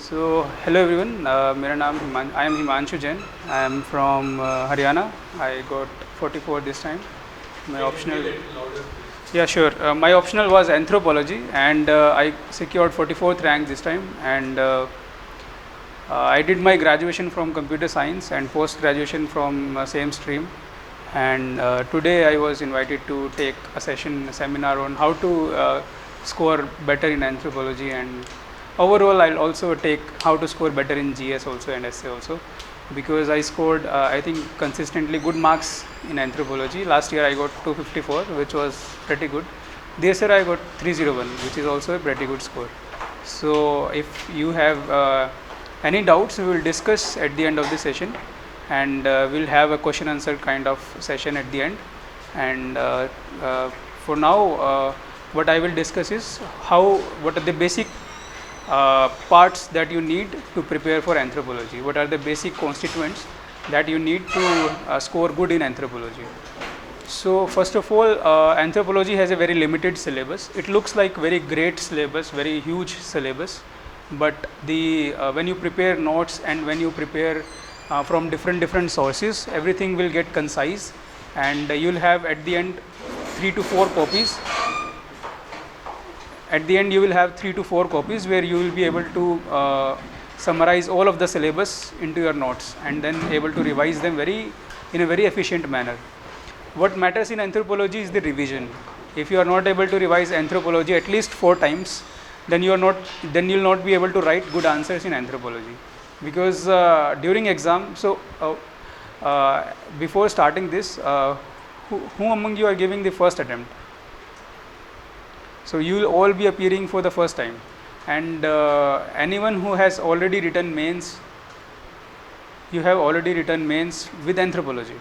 So hello everyone, मेरा नाम I am Himanshu Jain. I am from Haryana. I got 44 this time. My optional. Yeah, sure. My optional was anthropology, and I secured 44th rank this time. And I did my graduation from computer science and post graduation from same stream. And today I was invited to take a seminar on how to score better in anthropology, and overall I'll also take how to score better in GS also and essay also, because I scored I think consistently good marks in anthropology. Last year I got 254, which was pretty good. This year I got 301, which is also a pretty good score. So if you have any doubts, we will discuss at the end of the session, and we'll have a question answer kind of session at the end. And for now, what I will discuss is what are the basic parts that you need to prepare for anthropology. What are the basic constituents that you need to score good in anthropology? So first of all, anthropology has a very limited syllabus. It looks like very great syllabus, very huge syllabus, but when you prepare notes and when you prepare from different sources, everything will get concise, and you'll have at the end 3 to 4 copies. At the end you will have 3 to 4 copies where you will be able to summarize all of the syllabus into your notes, and then able to revise them in a very efficient manner. What matters in anthropology is the revision. If you are not able to revise anthropology at least 4 times, then you'll not be able to write good answers in anthropology, because during exam, so before starting this, who among you are giving the first attempt? So you will all be appearing for the first time, and anyone who has already written mains, you have already written mains with anthropology,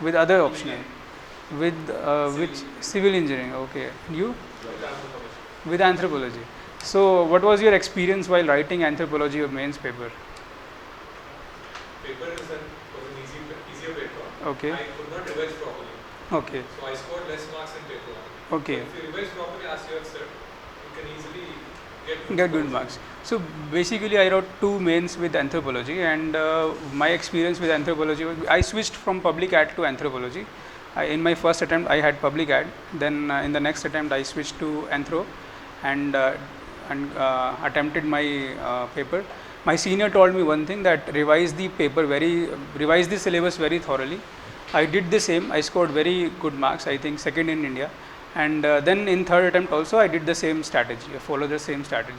with other optional, with which civil engineering. Okay, you with anthropology. So what was your experience while writing anthropology or mains paper? Paper was an easier paper. Okay. I could not revise properly. Okay. So I scored less marks in paper 1. Okay. So if you revise properly, as you have said, you can easily get good marks. So basically I wrote 2 mains with anthropology, and my experience with anthropology was I switched from public ad to anthropology. In my first attempt I had public ad, then in the next attempt I switched to anthro, and attempted my paper. My senior told me one thing, that revise the syllabus very thoroughly. I did the same. I scored very good marks, I think second in India, and then in third attempt also I did the same strategy, follow the same strategy.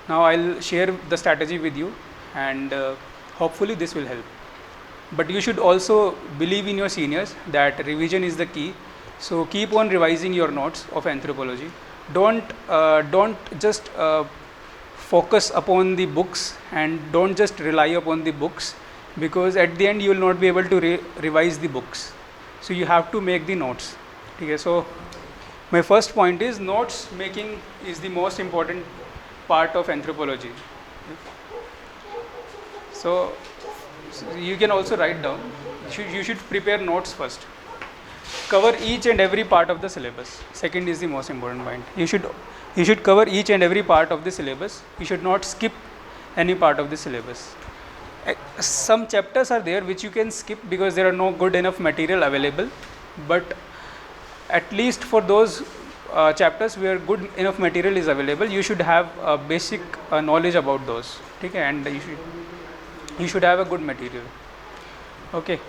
Now I'll share the strategy with you, and hopefully this will help. But you should also believe in your seniors that revision is the key. So keep on revising your notes of anthropology. Don't just focus upon the books, and don't just rely upon the books, because at the end you will not be able to revise the books. So you have to make the notes. Okay, so my first point is notes making is the most important part of anthropology. So you can also write down. You should prepare notes first. Cover each and every part of the syllabus. Second is the most important point. You should cover each and every part of the syllabus. You should not skip any part of the syllabus. Some chapters are there which you can skip because there are no good enough material available, but at least for those chapters where good enough material is available, you should have basic knowledge about those. Okay, and you should have a good material. Okay.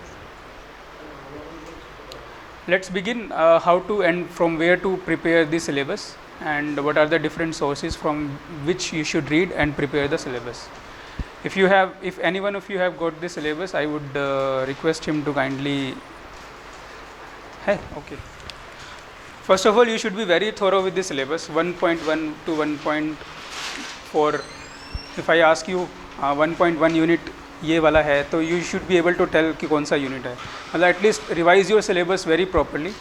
Let's begin how to and from where to prepare the syllabus, and what are the different sources from which you should read and prepare the syllabus. If any one of you have got the syllabus, I would request him to kindly. Hey, okay. First of all, you should be very thorough with the syllabus 1.1 to 1.4. If I ask you 1.1 unit ये वाला है, तो you should be able to tell कि कौन सा unit है. मतलब at least revise your syllabus very properly.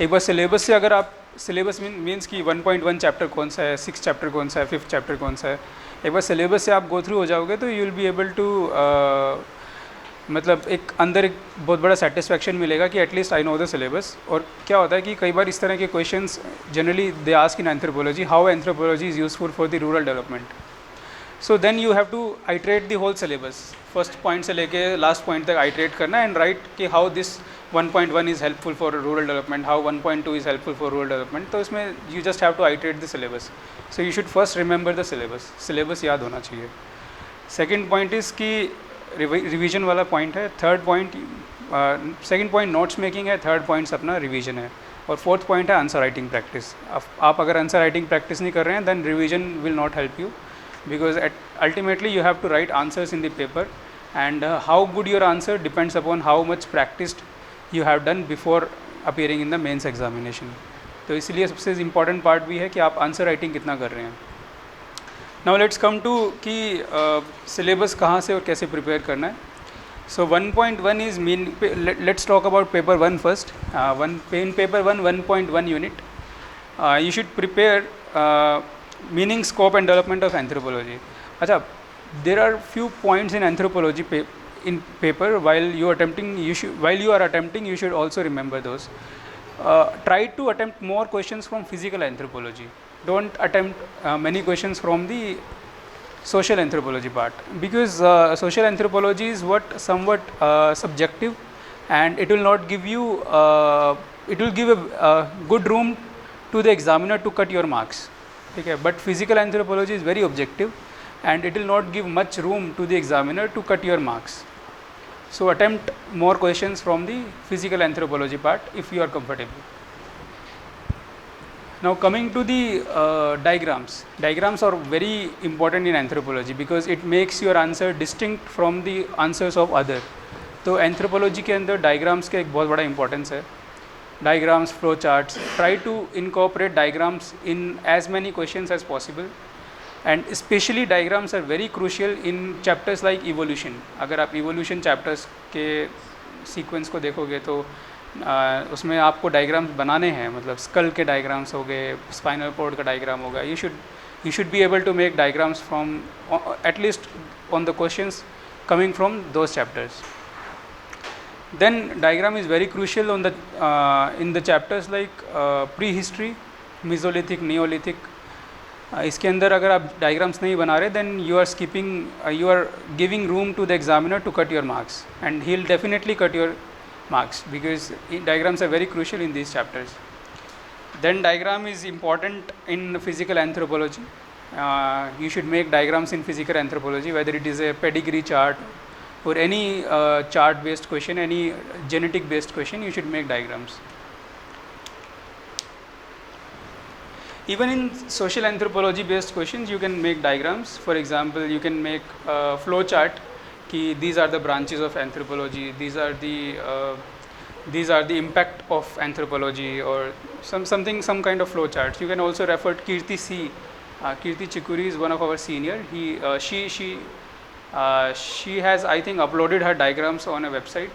एक बार सिलेबस से अगर आप सिलेबस मीन्स कि 1.1 चैप्टर कौन सा है, 6 चैप्टर कौन सा है, 5th चैप्टर कौन सा है, एक बार सिलेबस से आप गो थ्रू हो जाओगे तो you will be able to मतलब एक अंदर एक बहुत बड़ा सेटिस्फैक्शन मिलेगा कि at least I know the syllabus. और क्या होता है कि कई बार इस तरह के questions generally they ask in anthropology, how anthropology is useful for the rural development. So then you have to iterate the whole syllabus. First point से लेके last point तक iterate करना and write कि how this 1.1 is helpful for rural development, how 1.2 is helpful for rural development. तो इसमें you just have to iterate the syllabus. So you should first remember the syllabus. Syllabus याद होना चाहिए. Second point is कि revision वाला point है. Third point, second point notes making है. Third point अपना revision है. और fourth point है आंसर राइटिंग प्रैक्टिस. आप अगर आंसर राइटिंग प्रैक्टिस नहीं कर रहे हैं then revision will not help you. Because ultimately you have to write answers in the paper, and how good your answer depends upon how much practiced you have done before appearing in the mains examination. तो इसलिए सबसे important part भी है कि आप answer writing कितना कर रहे हैं. Now let's come to कि syllabus कहाँ से और कैसे prepare करना है. So 1.1 is let's talk about paper 1 first. In paper 1, 1.1 unit, you should prepare meaning, scope and development of anthropology. अच्छा, there are few points in anthropology in paper while you are attempting, you should also remember those. Try to attempt more questions from physical anthropology. Don't attempt many questions from the social anthropology part, because social anthropology is somewhat subjective, and it will not give you it will give a good room to the examiner to cut your marks. Okay, but physical anthropology is very objective, and it will not give much room to the examiner to cut your marks. So attempt more questions from the physical anthropology part if you are comfortable. Now coming to the diagrams. Diagrams are very important in anthropology because it makes your answer distinct from the answers of other. तो anthropology के अंदर diagrams का एक बहुत बड़ा importance है. Diagrams, flow charts. Try to incorporate diagrams in as many questions as possible, and especially diagrams are very crucial in chapters like evolution. अगर आप evolution chapters के sequence को देखोगे तो उसमें आपको diagrams बनाने हैं, मतलब skull के diagrams हो गए, spinal cord का diagram होगा. You should be able to make diagrams from at least on the questions coming from those chapters. Then diagram is very crucial on the in the chapters like prehistory, Mesolithic, Neolithic. इसके अंदर अगर आप diagrams नहीं बना रहे then you are giving room to the examiner to cut your marks, and he'll definitely cut your marks because diagrams are very crucial in these chapters. Then diagram is important in physical anthropology. You should make diagrams in physical anthropology, whether it is a pedigree chart or any chart based question, any genetic based question, you should make diagrams. Even in social anthropology based questions you can make diagrams. For example, you can make flow chart कि these are the branches of anthropology, these are the impact of anthropology, or some kind of flow charts. You can also refer to Kirti C. Kirti Chikuri is one of our senior. She has, I think, uploaded her diagrams on a website,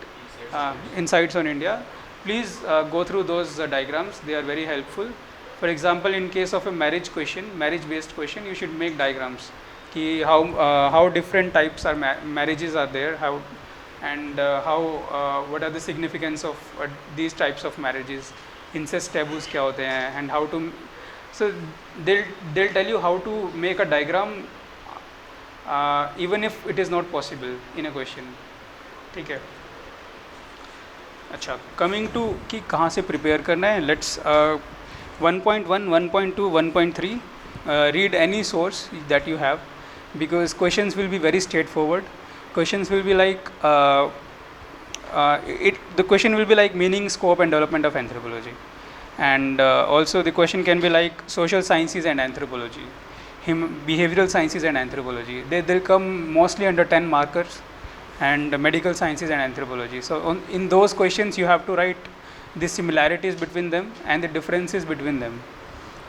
Insights on India. Please go through those diagrams. They are very helpful. For example, in case of a marriage based question, you should make diagrams. कि how different types are marriages are there, what are the significance of these types of marriages, incest taboos क्या होते हैं, and how to, so they'll tell you how to make a diagram even if it is not possible in a question. ठीक है. अच्छा, coming to कि कहाँ से prepare करना है. Let's 1.1, 1.2, 1.3 read any source that you have, because questions will be very straightforward. Questions will be like the question will be like meaning, scope and development of anthropology, and also the question can be like social sciences and anthropology, behavioral sciences and anthropology. They'll come mostly under 10 markers, and medical sciences and anthropology. So in those questions you have to write the similarities between them and the differences between them.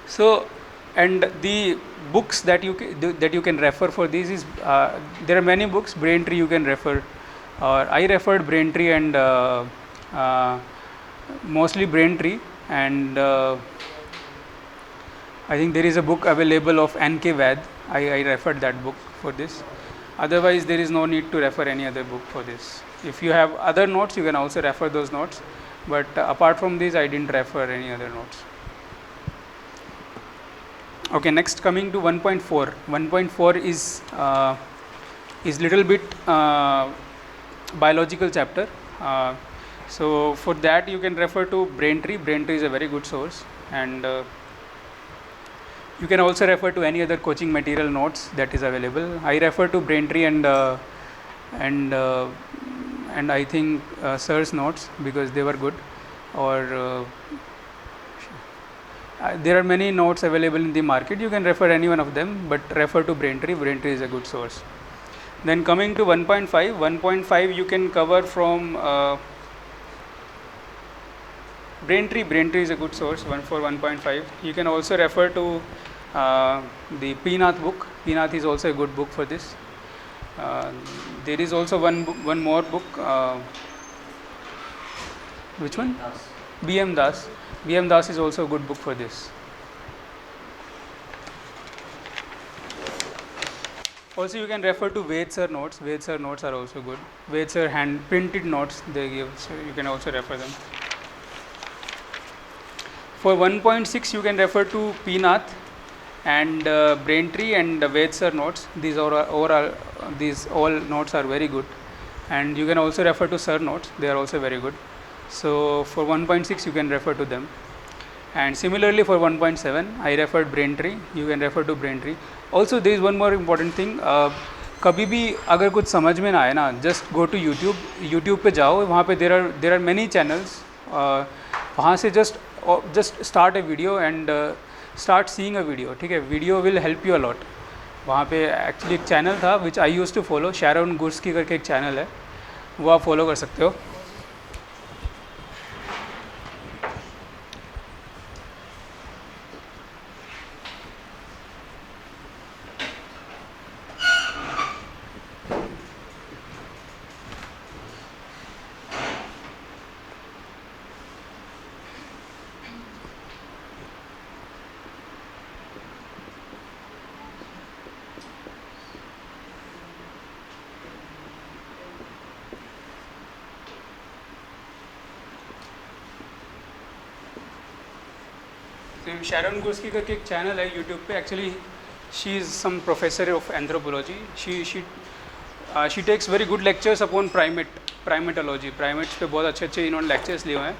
So, and the books that you can refer for these is there are many books. Braintree you can refer, or I referred Braintree and mostly Braintree, and I think there is a book available of N.K. Vaid. I referred that book for this. Otherwise there is no need to refer any other book for this. If you have other notes you can also refer those notes, but apart from these I didn't refer any other notes. Okay, next coming to 1.4. 1.4 is little bit biological chapter. So for that you can refer to Braintree. Braintree is a very good source, and you can also refer to any other coaching material notes that is available. I refer to Braintree and I think Sir's notes because they were good. Or there are many notes available in the market. You can refer any one of them, but refer to Braintree. Braintree is a good source. Then coming to 1.5. 1.5 you can cover from Braintree. Braintree is a good source for 1.5. You can also refer to the P. Nath book. P. Nath is also a good book for this. There is also one more book. Which one? B.M. Das. B.M. Das is also a good book for this. Also you can refer to Ved Sir notes. Ved Sir notes are also good. Ved Sir hand printed notes they give, so you can also refer them. For 1.6 you can refer to P. Nath and Braintree and Ved Sir notes. These all notes are very good, and you can also refer to Sir notes. They are also very good. So for 1.6 you can refer to them, and similarly for 1.7 I referred Braintree. You can refer to Braintree. Also there is one more important thing. कभी भी अगर कुछ समझ में ना आए ना, just go to YouTube पे जाओ. वहाँ पे there are many channels. वहाँ से just start a video and start seeing a video. ठीक है, video will help you a lot. वहाँ पे एक्चुअली एक चैनल था which I used to follow. Sharon Gursky करके एक चैनल है, वो आप फॉलो कर सकते हो. Sharon Gursky करके एक चैनल है यूट्यूब पे. Actually she is some professor of anthropology. She takes very good lectures upon primatology. Primates पे बहुत अच्छे इन्होंने लेक्चर्स लिए हुए हैं.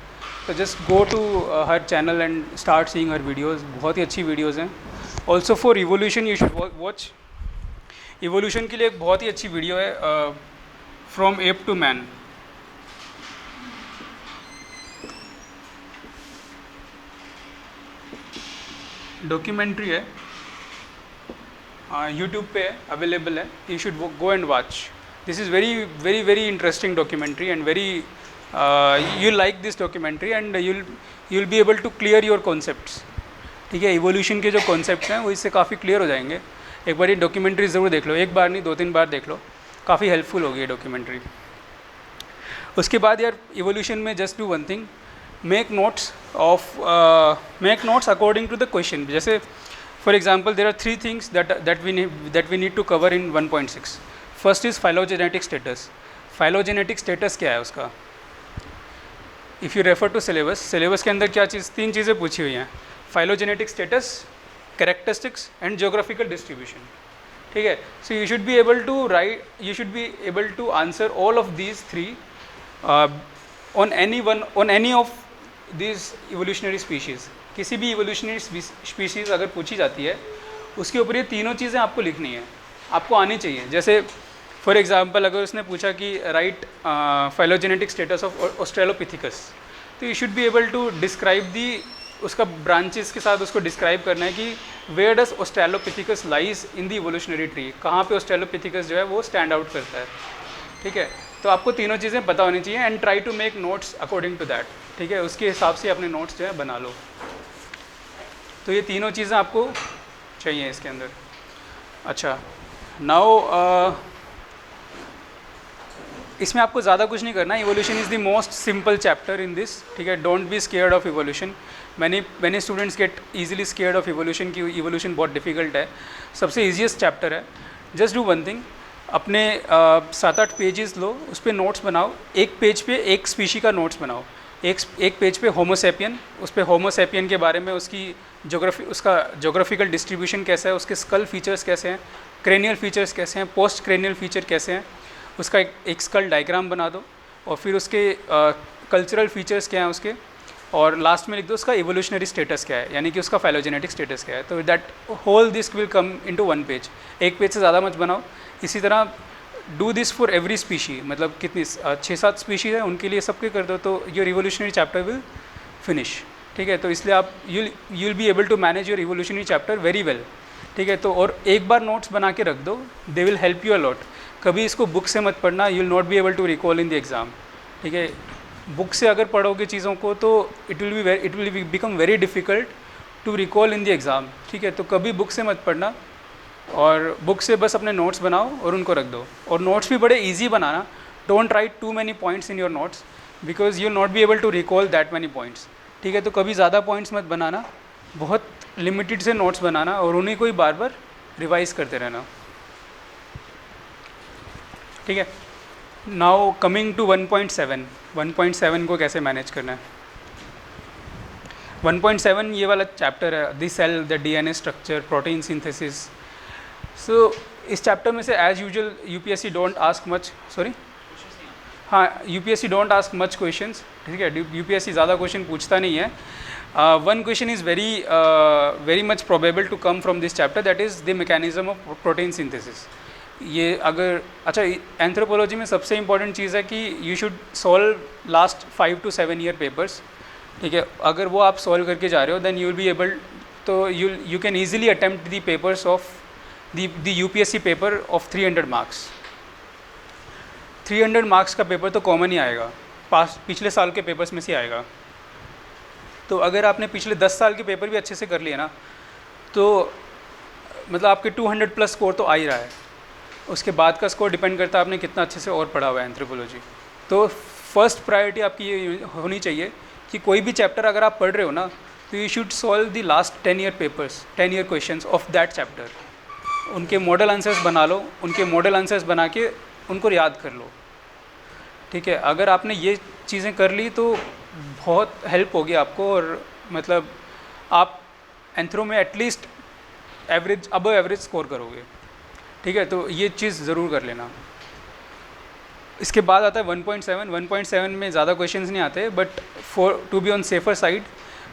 तो just go to her channel and start seeing her videos. बहुत ही अच्छी वीडियोस हैं. Also for evolution you should watch. Evolution के लिए एक बहुत ही अच्छी वीडियो है, from ape to man. Documentary है, यूट्यूब पे अवेलेबल है. You should go and watch. This is very very very interesting documentary and very you like this documentary and you will be able to clear your concepts. ठीक है, evolution के जो concepts हैं वो इससे काफ़ी क्लियर हो जाएंगे. एक बार ये डॉक्यूमेंट्री ज़रूर देख लो. एक बार नहीं, 2-3 बार देख लो. काफ़ी हेल्पफुल होगी ये डॉक्यूमेंट्री. उसके बाद यार इवोल्यूशन में just do one thing. make notes according to the question. जैसे for example there are 3 things that we need to cover in 1.6. First is phylogenetic status. Phylogenetic status क्या है उसका? If you refer to syllabus के अंदर क्या 3 चीज़ें पूछी हुई हैं. phylogenetic status, characteristics and geographical distribution. ठीक है, so you should be able to answer all of these 3 on any of these evolutionary species. किसी भी evolutionary species अगर पूछी जाती है उसके ऊपर ये तीनों चीज़ें आपको लिखनी है, आपको आनी चाहिए. जैसे फॉर एग्जांपल अगर उसने पूछा कि right phylogenetic status of Australopithecus, तो you should be able to describe the, उसका ब्रांचेस के साथ उसको डिस्क्राइब करना है कि where does Australopithecus lies in the evolutionary tree. कहाँ पे ऑस्ट्रेलोपिथिकस जो है वो स्टैंड आउट करता है. ठीक है, तो आपको तीनों चीज़ें पता होनी चाहिए and try to make notes according to that. ठीक है, उसके हिसाब से अपने नोट्स जो है बना लो. तो ये तीनों चीज़ें आपको चाहिए इसके अंदर. अच्छा, नाउ इसमें आपको ज़्यादा कुछ नहीं करना. Evolution is the most simple chapter in this. ठीक है, don't be scared of evolution. Many students gate easily scared of evolution की इवोल्यूशन बहुत डिफिकल्ट है. सबसे ईजीएस्ट चैप्टर है. जस्ट डू वन थिंग, अपने 7-8 पेजेस लो, उस पर नोट्स बनाओ. एक पेज पे एक स्पीशी का नोट्स बनाओ. एक पेज पे होमोसेपियन, उस पर होमोसेपियन के बारे में उसका जोग्राफिकल डिस्ट्रीब्यूशन कैसा है, उसके स्कल फीचर्स कैसे हैं, क्रेनियल फीचर्स कैसे हैं, पोस्ट क्रेनियल फीचर कैसे हैं, उसका एक स्कल डायग्राम बना दो, और फिर उसके कल्चरल फीचर्स क्या हैं उसके, और लास्ट में लिख दो उसका इवोल्यूशनरी स्टेटस क्या है, यानी कि उसका फाइलोजेनेटिक स्टेटस क्या है। तो that whole this will come into one page. एक पेज से ज़्यादा मत बनाओ। इसी तरह do this for every species, मतलब कितनी 6-7 स्पीशीज़ है उनके लिए सबके कर दो, तो your evolutionary chapter will finish. ठीक है, तो इसलिए आप you will be able to manage your evolutionary chapter very well. ठीक है, तो और एक बार नोट्स बना के रख दो, they will help you a lot. कभी इसको बुक से मत पढ़ना, you will not be able to recall in the exam. ठीक है, बुक से अगर पढ़ोगे चीज़ों को तो it will become very difficult to recall in the exam. ठीक है, तो कभी बुक से मत पढ़ना, और बुक से बस अपने नोट्स बनाओ और उनको रख दो। और नोट्स भी बड़े ईजी बनाना, don't write too many points in your notes because you will not be able to recall that many points. ठीक है, तो कभी ज़्यादा पॉइंट्स मत बनाना, बहुत लिमिटेड से नोट्स बनाना, और उन्हीं को ही बार बार रिवाइज करते रहना। ठीक है, नाउ कमिंग टू 1.7, 1.7 को कैसे मैनेज करना है। 1.7 ये वाला चैप्टर है, the cell, the DNA structure, protein synthesis. So इस चैप्टर में से as usual UPSC don't ask much, sorry हाँ, UPSC don't ask much questions. ठीक है, यूपीएससी ज़्यादा क्वेश्चन पूछता नहीं है। One question is very much probable to come from this chapter, that is the mechanism of protein synthesis. ये अगर अच्छा, एंथ्रोपोलॉजी में सबसे इंपॉर्टेंट चीज़ है कि you should solve last 5 to 7 year papers. ठीक है, अगर वो आप सॉल्व करके जा रहे हो then you will be able, तो you can easily attempt the papers of the UPSC paper of 300 marks. 300 marks का पेपर तो कॉमन ही आएगा, पिछले साल के पेपर्स में से आएगा। तो अगर आपने पिछले 10 साल के पेपर भी अच्छे से कर लिए ना, तो मतलब आपके 200 प्लस स्कोर तो आ ही रहा है। उसके बाद का स्कोर डिपेंड करता है आपने कितना अच्छे से और पढ़ा हुआ है एंथ्रोपोलॉजी। तो फर्स्ट प्रायोरिटी आपकी ये होनी चाहिए कि कोई भी चैप्टर अगर आप पढ़ रहे हो ना, तो you should solve the last 10 year papers, 10 year questions of that chapter. उनके मॉडल आंसर्स बना लो, उनके मॉडल आंसर्स बना के उनको याद कर लो। ठीक है, अगर आपने ये चीज़ें कर ली तो बहुत हेल्प होगी आपको, और मतलब आप एंथ्रो में at least average, above average score करोगे। ठीक है, तो ये चीज़ ज़रूर कर लेना। इसके बाद आता है 1.7। 1.7 में ज़्यादा क्वेश्चंस नहीं आते, but for to be on safer side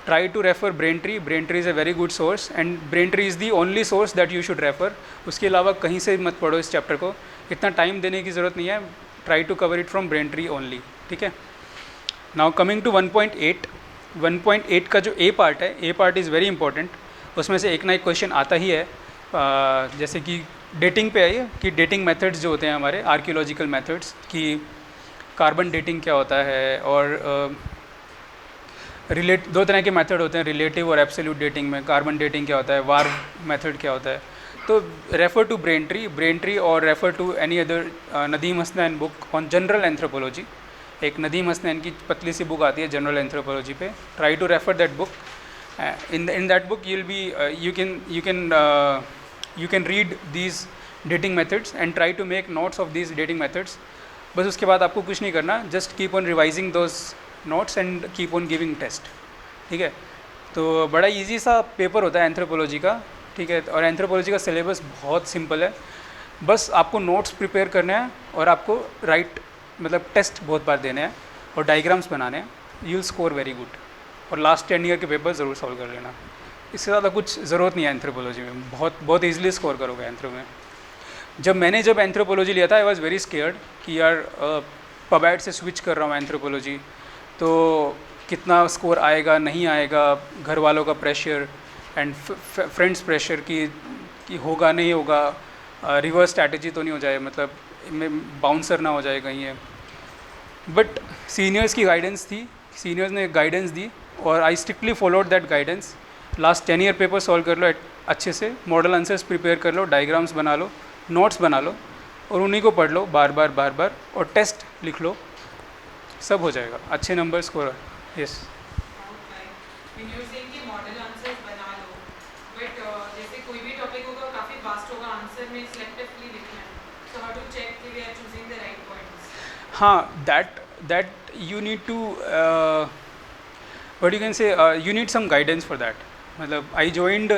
try to refer Braintree. Braintree is a very good source, and Braintree is the only source that you should refer. उसके अलावा कहीं से मत पढ़ो इस चैप्टर को, इतना टाइम देने की ज़रूरत नहीं है। Try to cover it from Braintree only. ठीक है, नाउ कमिंग टू 1.8। 1.8 का जो ए पार्ट है, ए पार्ट इज़ वेरी इंपॉर्टेंट। उसमें से एक ना एक क्वेश्चन आता ही है, जैसे कि डेटिंग पे आई है कि डेटिंग मेथड्स जो होते हैं हमारे आर्कियोलॉजिकल मेथड्स, कि कार्बन डेटिंग क्या होता है, और दो तरह के मेथड होते हैं, रिलेटिव और एब्सोल्यूट डेटिंग में। कार्बन डेटिंग क्या होता है, वार मेथड क्या होता है। तो रेफ़र टू ब्रेनट्री और refer to any other Nadeem Hasnain book on general anthropology. एक नदीम हसनैन की पतली सी बुक आती है जनरल एंथ्रोपोलॉजी पे, try to refer that book. in that book you'll be you can read these dating methods and try to make notes of these dating methods. बस उसके बाद आपको कुछ नहीं करना, just keep on revising those notes and keep on giving test. ठीक है, तो बड़ा इजी सा पेपर होता है एंथ्रोपोलॉजी का। ठीक है, और एंथ्रोपोलॉजी का सिलेबस बहुत सिंपल है, बस आपको नोट्स प्रिपेयर करने हैं और आपको मतलब टेस्ट बहुत बार देने हैं और डायग्राम्स बनाने हैं। You will score very good, और लास्ट 10 ईयर के पेपर ज़रूर सॉल्व कर लेना। इससे ज़्यादा कुछ ज़रूरत नहीं है एंथ्रोपोलॉजी में, बहुत ईजिली स्कोर करोगे एंथ्रो में। जब एंथ्रोपोलॉजी लिया था आई वॉज़ वेरी स्केयर्ड कि यार पबैट से स्विच कर रहा हूँ एंथ्रोपोलॉजी, तो कितना स्कोर आएगा नहीं आएगा, घर वालों का प्रेशर एंड फ्रेंड्स प्रेशर कि होगा नहीं होगा, रिवर्स स्ट्रैटेजी तो नहीं हो जाए, मतलब बाउंसर ना हो जाए कहीं है। बट सीनियर्स की गाइडेंस थी, सीनियर्स ने गाइडेंस दी और आई strictly followed that guidance. Last 10 year paper solve कर लो अच्छे से, मॉडल आंसर्स प्रिपेयर कर लो, डायग्राम्स बना लो, नोट्स बना लो, और उन्हीं को पढ़ लो बार बार, और टेस्ट लिख लो, सब हो जाएगा, अच्छे नंबर स्कोर। यस, हाँ, that you need to what you can say, you need some guidance for that. मतलब I joined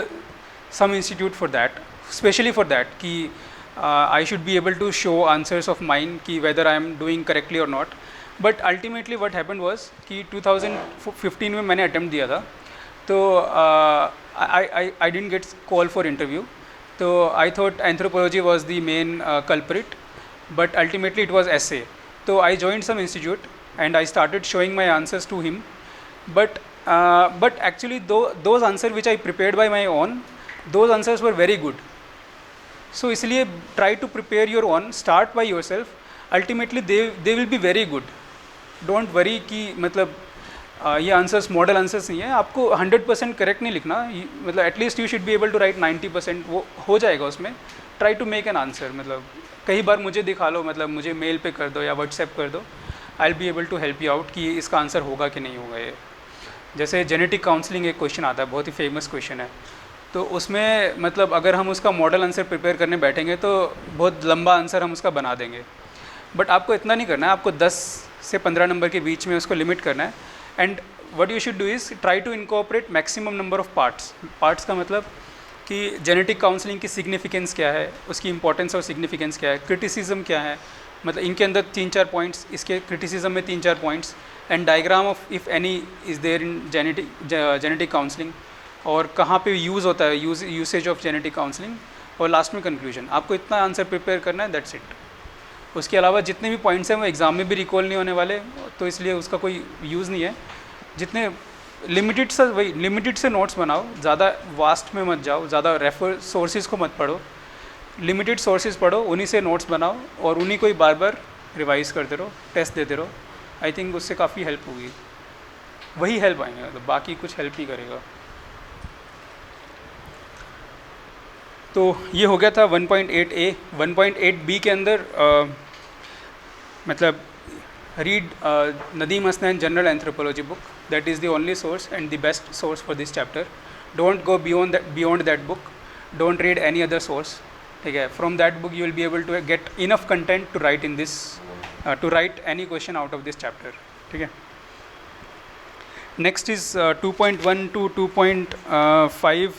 some institute for that, specially for that कि I should be able to show answers of mine कि whether I am doing correctly or not. But ultimately what happened was कि 2015 में मैंने attempt दिया था, तो I didn't get call for interview. So I thought anthropology was the main culprit, but ultimately it was essay. So I joined some institute and I started showing my answers to him. But actually those answers which I prepared by my own, those answers were very good. So इसलिए try to prepare your own, start by yourself. Ultimately they will be very good. Don't worry कि मतलब ये answers model answers नहीं है, आपको 100% correct नहीं लिखना, मतलब at least you should be able to write 90%, वो हो जाएगा उसमें. Try to make an answer, मतलब कई बार मुझे दिखा लो, मतलब मुझे मेल पे कर दो या व्हाट्सएप कर दो, I will be able to help you out कि इसका आंसर होगा कि नहीं होगा. ये जैसे जेनेटिक काउंसलिंग एक क्वेश्चन आता है, बहुत ही फेमस क्वेश्चन है, तो उसमें मतलब अगर हम उसका मॉडल आंसर प्रिपेयर करने बैठेंगे तो बहुत लंबा आंसर हम उसका बना देंगे. बट आपको इतना नहीं करना है, आपको 10 से 15 नंबर के बीच में उसको लिमिट करना है. And what you should do is try to incorporate maximum number of parts का मतलब कि जेनेटिक काउंसलिंग की सिग्निफिकेंस क्या है, उसकी इंपॉर्टेंस और सिग्निफिकेंस क्या है, क्रिटिसिज्म क्या है, मतलब इनके अंदर 3-4 पॉइंट्स, इसके क्रिटिसिज्म में 3-4 points, and diagram of if any is there in genetic counselling, और कहाँ पे यूज़ होता है, यूसेज ऑफ जेनेटिक काउंसलिंग, और लास्ट में कंक्लूजन. आपको इतना आंसर प्रिपेयर करना है, दैट्स इट. उसके अलावा जितने भी पॉइंट्स हैं वो एग्ज़ाम में भी रिकॉल नहीं होने वाले, तो इसलिए उसका कोई यूज़ नहीं है. जितने लिमिटेड से नोट्स बनाओ, ज़्यादा वास्ट में मत जाओ, ज़्यादा रेफर सोर्सेज को मत पढ़ो, लिमिटेड सोर्सेज पढ़ो, उन्हीं से नोट्स बनाओ और उन्हीं को ही बार बार रिवाइज करते रहो, टेस्ट देते रहो. आई थिंक उससे काफ़ी हेल्प होगी, वही हेल्प आएंगे, मतलब बाकी कुछ हेल्प नहीं करेगा. तो ये हो गया था 1.8a. 1.8b के अंदर मतलब read Nadeem Hasnain General Anthropology book. That is the only source and the best source for this chapter. Don't go beyond that book. Don't read any other source. Okay. From that book you will be able to get enough content to write in this, to write any question out of this chapter. Okay. Next is 2.1 to 2.5.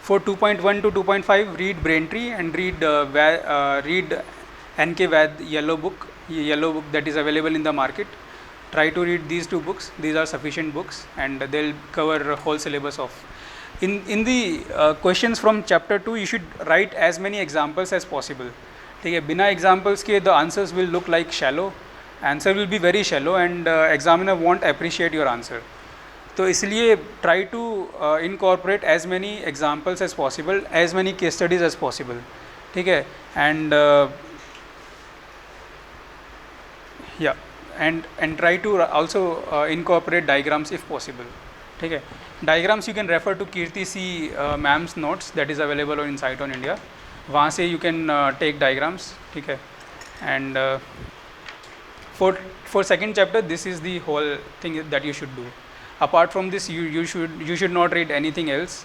For 2.1 to 2.5, read Braintree and read N.K. Vaid yellow book that is available in the market. Try to read these two books. These are sufficient books and they'll cover whole syllabus of. In the questions from chapter 2, you should write as many examples as possible. ठीक है, बिना examples के the answers will look like shallow. Answer will be very shallow and examiner won't appreciate your answer. तो इसलिए try to incorporate as many examples as possible, as many case studies as possible. ठीक है, and yeah, and try to also incorporate diagrams if possible. ठीक है, diagrams you can refer to Kirti C ma'am's notes that is available on Insight on India. वहाँ से you can take diagrams. ठीक है, and for second chapter this is the whole thing that you should do. Apart from this you should not read anything else,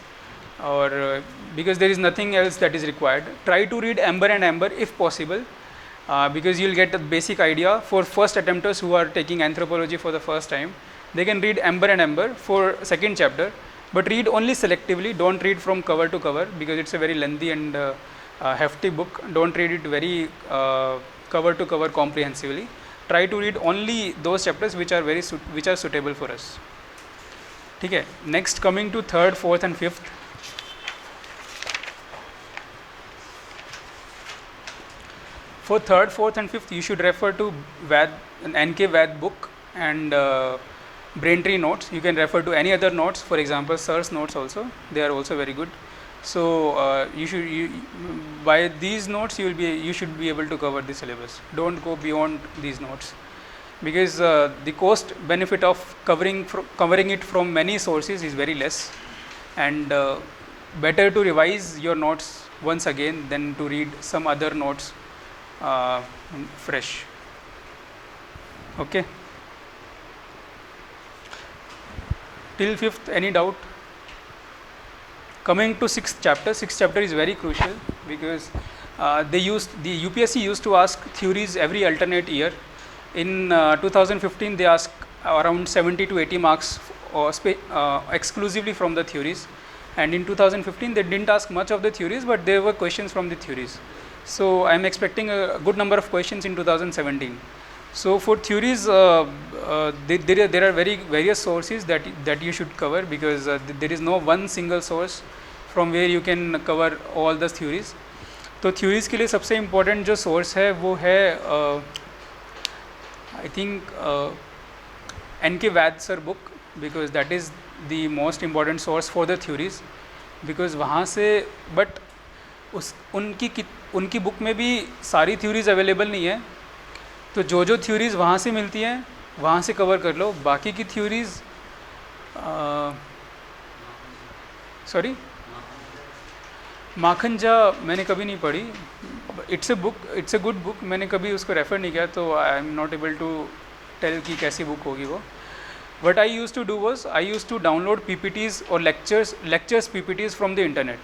or because there is nothing else that is required. Try to read Amber and Amber if possible. Because you'll get a basic idea. For first attempters who are taking anthropology for the first time, they can read Amber and Amber for second chapter, but read only selectively. Don't read from cover to cover because it's a very lengthy and hefty book. Don't read it very cover to cover comprehensively. Try to read only those chapters which are suitable for us. ठीक है, next coming to third, fourth and fifth. For third, fourth and fifth, you should refer to N.K. Vaid book and Braintree notes. You can refer to any other notes, for example, Sir's notes also. They are also very good. So by these notes you should be able to cover the syllabus. Don't go beyond these notes, because the cost benefit of covering it from many sources is very less, and better to revise your notes once again than to read some other notes fresh. Okay, till fifth, any doubt? Coming to sixth chapter is very crucial, because The UPSC used to ask theories every alternate year. In 2015 they asked around 70 to 80 marks exclusively from the theories, and in 2015 they didn't ask much of the theories, but there were questions from the theories. So I'm expecting a good number of questions in 2017. So for theories, there are various sources that you should cover, because there is no one single source from where you can cover all the theories. तो theories के लिए सबसे important जो source है वो है I think N.K. Vaid sir book, because that is the most important source for the theories. Because वहाँ से but उनकी बुक में भी सारी थ्योरीज अवेलेबल नहीं है, तो जो थ्योरीज वहाँ से मिलती हैं वहाँ से कवर कर लो. बाकी की थ्योरीज सॉरी माखनजा मैंने कभी नहीं पढ़ी. इट्स अ गुड बुक, मैंने कभी उसको रेफ़र नहीं किया, तो I am not able to tell कि कैसी बुक होगी वो. What I use to do was I use to download PPTs और lectures PPTs from the internet.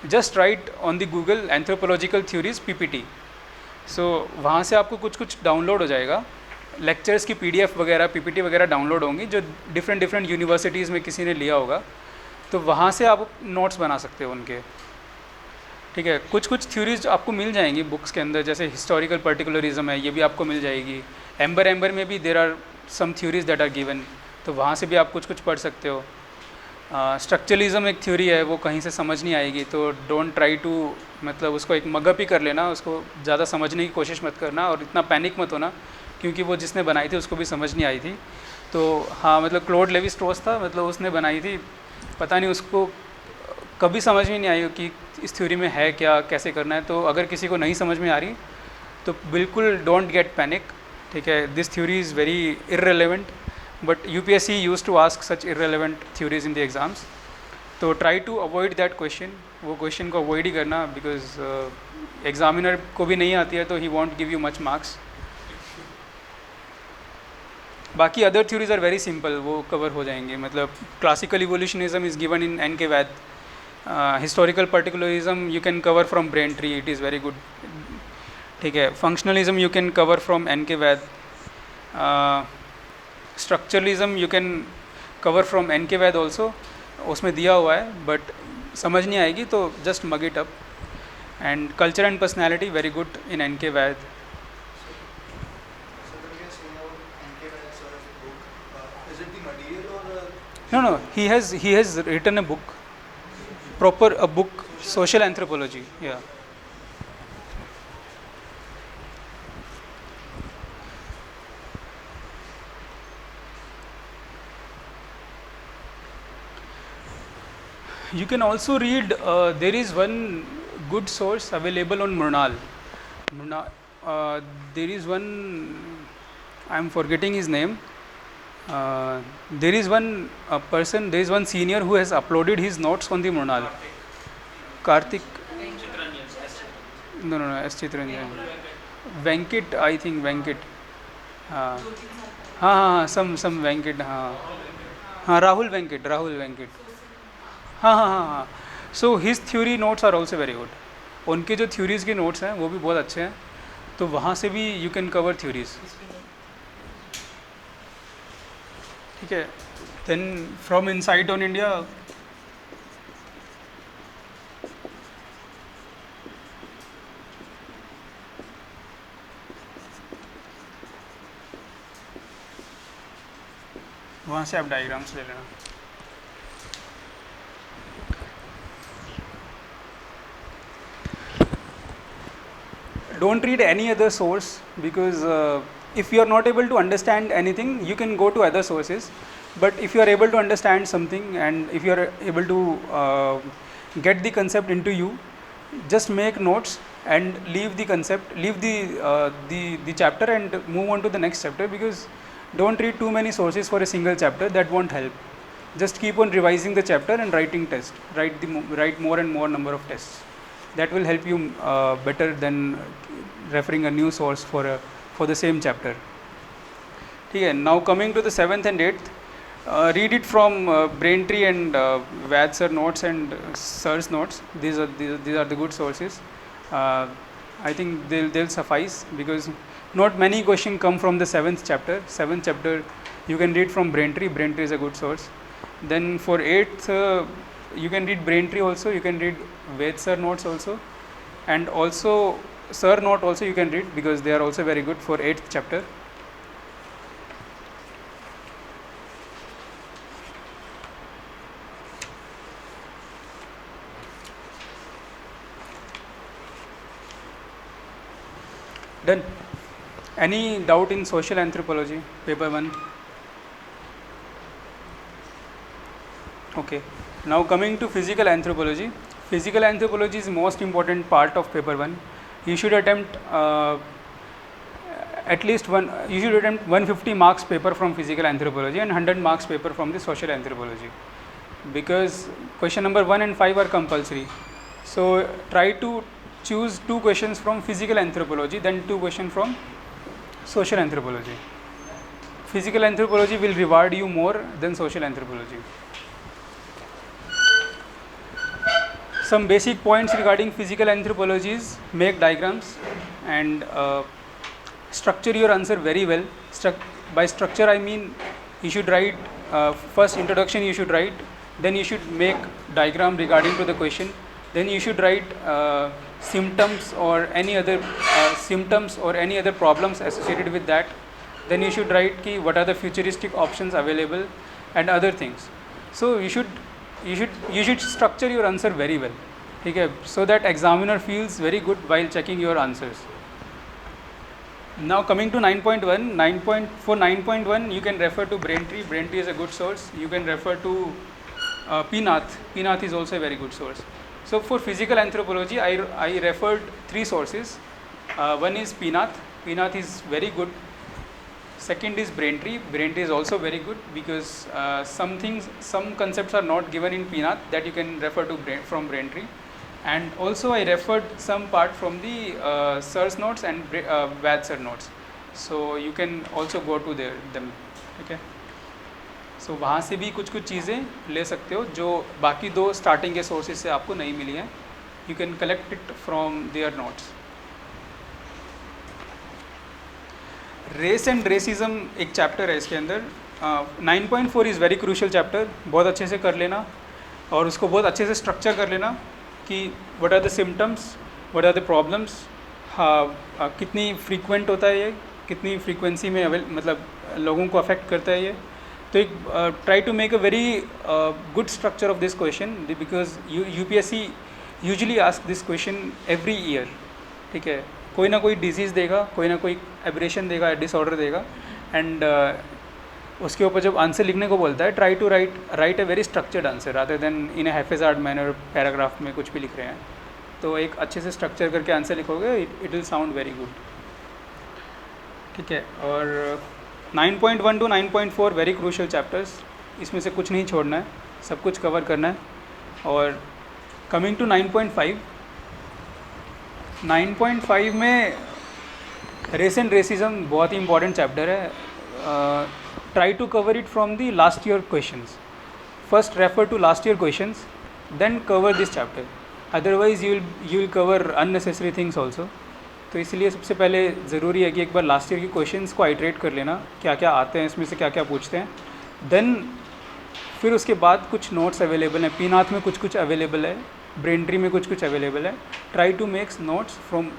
Just write on the Google anthropological theories PPT. So वहाँ से आपको कुछ download हो जाएगा. लेक्चर्स की PDF वगैरह PPT वगैरह डाउनलोड होंगी जो डिफरेंट यूनिवर्सिटीज़ में किसी ने लिया होगा, तो वहाँ से आप नोट्स बना सकते हो उनके. ठीक है, कुछ थ्योरीज आपको मिल जाएंगी बुक्स के अंदर, जैसे हिस्टोरिकल पर्टिकुलरिज्म है, ये भी आपको मिल जाएगी. एम्बर में भी there are some theories that are given, तो वहाँ से भी आप कुछ पढ़ सकते हो. स्ट्रक्चरलिज्म एक थ्योरी है, वो कहीं से समझ नहीं आएगी, तो डोंट ट्राई टू, मतलब उसको एक मगअप ही कर लेना, उसको ज़्यादा समझने की कोशिश मत करना और इतना पैनिक मत होना, क्योंकि वो जिसने बनाई थी उसको भी समझ नहीं आई थी. तो हाँ, मतलब क्लोड लेवी स्ट्रोस था, मतलब उसने बनाई थी, पता नहीं उसको कभी समझ में नहीं आई कि इस थ्योरी में है क्या, कैसे करना है. तो अगर किसी को नहीं समझ में आ रही तो बिल्कुल डोंट गेट पैनिक. ठीक है, this theory is very irrelevant, but UPSC used to ask such irrelevant theories in the exams. तो try to avoid that question, वो question को avoid ही करना, because examiner को भी नहीं आती है तो he won't give you much marks. बाकी other theories are very simple, वो cover हो जाएंगे. मतलब classical evolutionism is given in N.K. Vaid. Historical particularism you can cover from Braintree, it is very good. ठीक है, functionalism you can cover from N.K. Vaid. Structuralism you can cover from N.K. Vaid also, उसमें दिया हुआ है, but समझ नहीं आएगी तो just mug it up. And culture and personality very good in N.K. Vaid. No, he has written a book, a book, social anthropology. Yeah. You can also read, there is one good source available on Murnal. There is one, I am forgetting his name. There is one person, there is one senior who has uploaded his notes on the Murnal. Karthik. No, S. Chitranjan. Venkit, I think Venkit. Some Venkit. Rahul Venkit. हाँ. So his theory notes are also very good. उनके जो theories के notes हैं वो भी बहुत अच्छे हैं, तो वहाँ से भी यू कैन कवर थ्योरीज. ठीक है, then from Insight on India, वहाँ से आप डायग्राम्स ले लेना. Don't read any other source, because if you are not able to understand anything, you can go to other sources. But if you are able to understand something, and if you are able to get the concept into you, just make notes and leave the concept, leave the chapter and move on to the next chapter, because don't read too many sources for a single chapter, that won't help. Just keep on revising the chapter and writing tests, write more and more number of tests. That will help you better than referring a new source for the same chapter. Okay, now coming to the 7th and 8th, read it from Braintree and Vaid sir notes and sir's notes. These are the good sources. I think they'll suffice, because not many questions come from the 7th chapter. 7th chapter you can read from Braintree. Braintree is a good source. Then for 8th, you can read Braintree also. You can read Ved Sir notes also, and also Sir note also you can read, because they are also very good for 8th chapter. Done. Any doubt in social anthropology, paper 1? Okay. Now coming to physical anthropology. Physical anthropology is most important part of paper 1. You should attempt at least you should attempt 150 marks paper from physical anthropology and 100 marks paper from the social anthropology, because question number 1 and 5 are compulsory. So try to choose 2 questions from physical anthropology, then 2 questions from social anthropology. Physical anthropology will reward you more than social anthropology. Some basic points regarding physical anthropology is: make diagrams and structure your answer very well. By structure I mean you should write first introduction, you should write, then you should make diagram regarding to the question, then you should write symptoms or any other problems associated with that, then you should write what are the futuristic options available and other things. So you should structure your answer very well, okay, so that examiner feels very good while checking your answers. Now coming to 9.1, for 9.1 you can refer to Braintree. Braintree is a good source. You can refer to Pinath. Pinath is also a very good source. So for physical anthropology, I referred 3 sources. One is Pinath. Pinath is very good. Second is Braintree. Braintree is also very good, because some concepts are not given in Pinath that you can refer to from Braintree. And also I referred some part from the Sir's notes and Vad Sir notes. So you can also go to them. Okay. सो वहाँ से भी कुछ चीज़ें ले सकते हो जो बाकी 2 स्टार्टिंग के सोर्सेज से आपको नहीं मिली हैं. You can collect it from there notes. Race and racism एक चैप्टर है इसके अंदर. 9.4 इज़ वेरी क्रूशियल चैप्टर. बहुत अच्छे से कर लेना और उसको बहुत अच्छे से स्ट्रक्चर कर लेना कि what are the symptoms, what are the problems, कितनी फ्रीक्वेंट होता है ये, कितनी फ्रीक्वेंसी में मतलब लोगों को अफेक्ट करता है ये. तो एक try to make a very good structure of this question, because UPSC usually ask this question every year. ठीक है, कोई ना कोई डिजीज़ देगा, कोई ना कोई एब्रेशन देगा, डिसऑर्डर देगा, एंड उसके ऊपर जब आंसर लिखने को बोलता है, try to write a very structured answer rather than in a haphazard manner, paragraph में कुछ भी लिख रहे हैं. तो एक अच्छे से स्ट्रक्चर करके आंसर लिखोगे, it will sound very good. ठीक है, और 9.1 to 9.4 वेरी क्रूशियल चैप्टर्स. इसमें से कुछ नहीं छोड़ना है, सब कुछ कवर करना है. और कमिंग टू 9.5, 9.5 में रेस एंड रेसिज्म बहुत ही इंपॉर्टेंट चैप्टर है. Try to cover it from the last year questions. First refer to last year questions, then cover this chapter. Otherwise you will cover unnecessary things also. तो इसलिए सबसे पहले ज़रूरी है कि एक बार लास्ट ईयर के क्वेश्चंस को आइटरेट कर लेना, क्या क्या आते हैं इसमें से, क्या क्या पूछते हैं. देन फिर उसके बाद कुछ नोट्स अवेलेबल हैं. पीनाथ में कुछ अवेलेबल है, ब्रेनट्री में कुछ अवेलेबल है. Try to makes notes from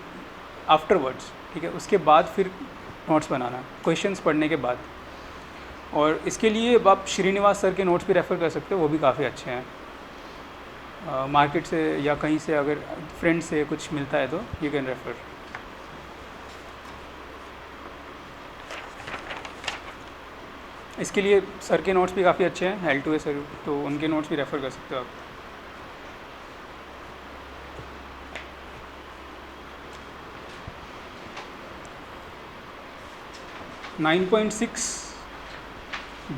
afterwards. ठीक है, उसके बाद फिर नोट्स बनाना क्वेश्चंस पढ़ने के बाद. और इसके लिए आप श्रीनिवास सर के नोट्स भी रेफ़र कर सकते हो, वो भी काफ़ी अच्छे हैं. मार्केट से या कहीं से अगर फ्रेंड से कुछ मिलता है तो यू कैन रेफ़र. इसके लिए सर के नोट्स भी काफ़ी अच्छे हैं, L2A सर, तो उनके नोट्स भी रेफ़र कर सकते हो आप. Nine 9.6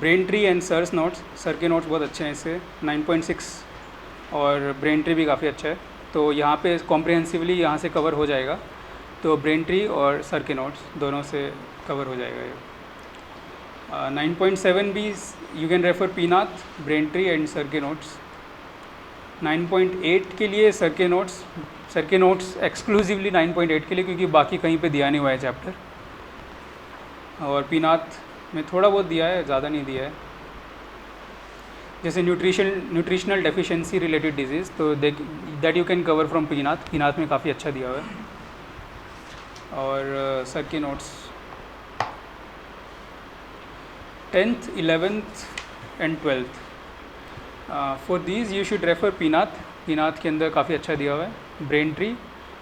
Braintree and sir's notes. Sir के नोट्स बहुत अच्छे हैं इससे. 9.6 और ब्रेनट्री भी काफ़ी अच्छा है. तो यहाँ पे कॉम्प्रिहेंसिवली यहाँ से कवर हो जाएगा. तो ब्रेनट्री और सर के नोट्स दोनों से कवर हो जाएगा ये. 9.7 भी यू कैन रेफर पीनाथ, ब्रेनट्री एंड सर के नोट्स. 9.8 के लिए सर के नोट्स सर के नोट्स एक्सक्लूसिवली 9.8 के लिए, क्योंकि बाकी कहीं पे दिया नहीं हुआ है चैप्टर, और पीनाथ में थोड़ा बहुत दिया है, ज़्यादा नहीं दिया है। जैसे न्यूट्रिशनल डेफिशिएंसी रिलेटेड डिजीज़, तो that you can cover from पीनाथ में काफ़ी अच्छा दिया हुआ है। और सर के notes 10th 11th and 12th, for these you should refer पीनाथ के अंदर काफ़ी अच्छा दिया हुआ है, ब्रेन ट्री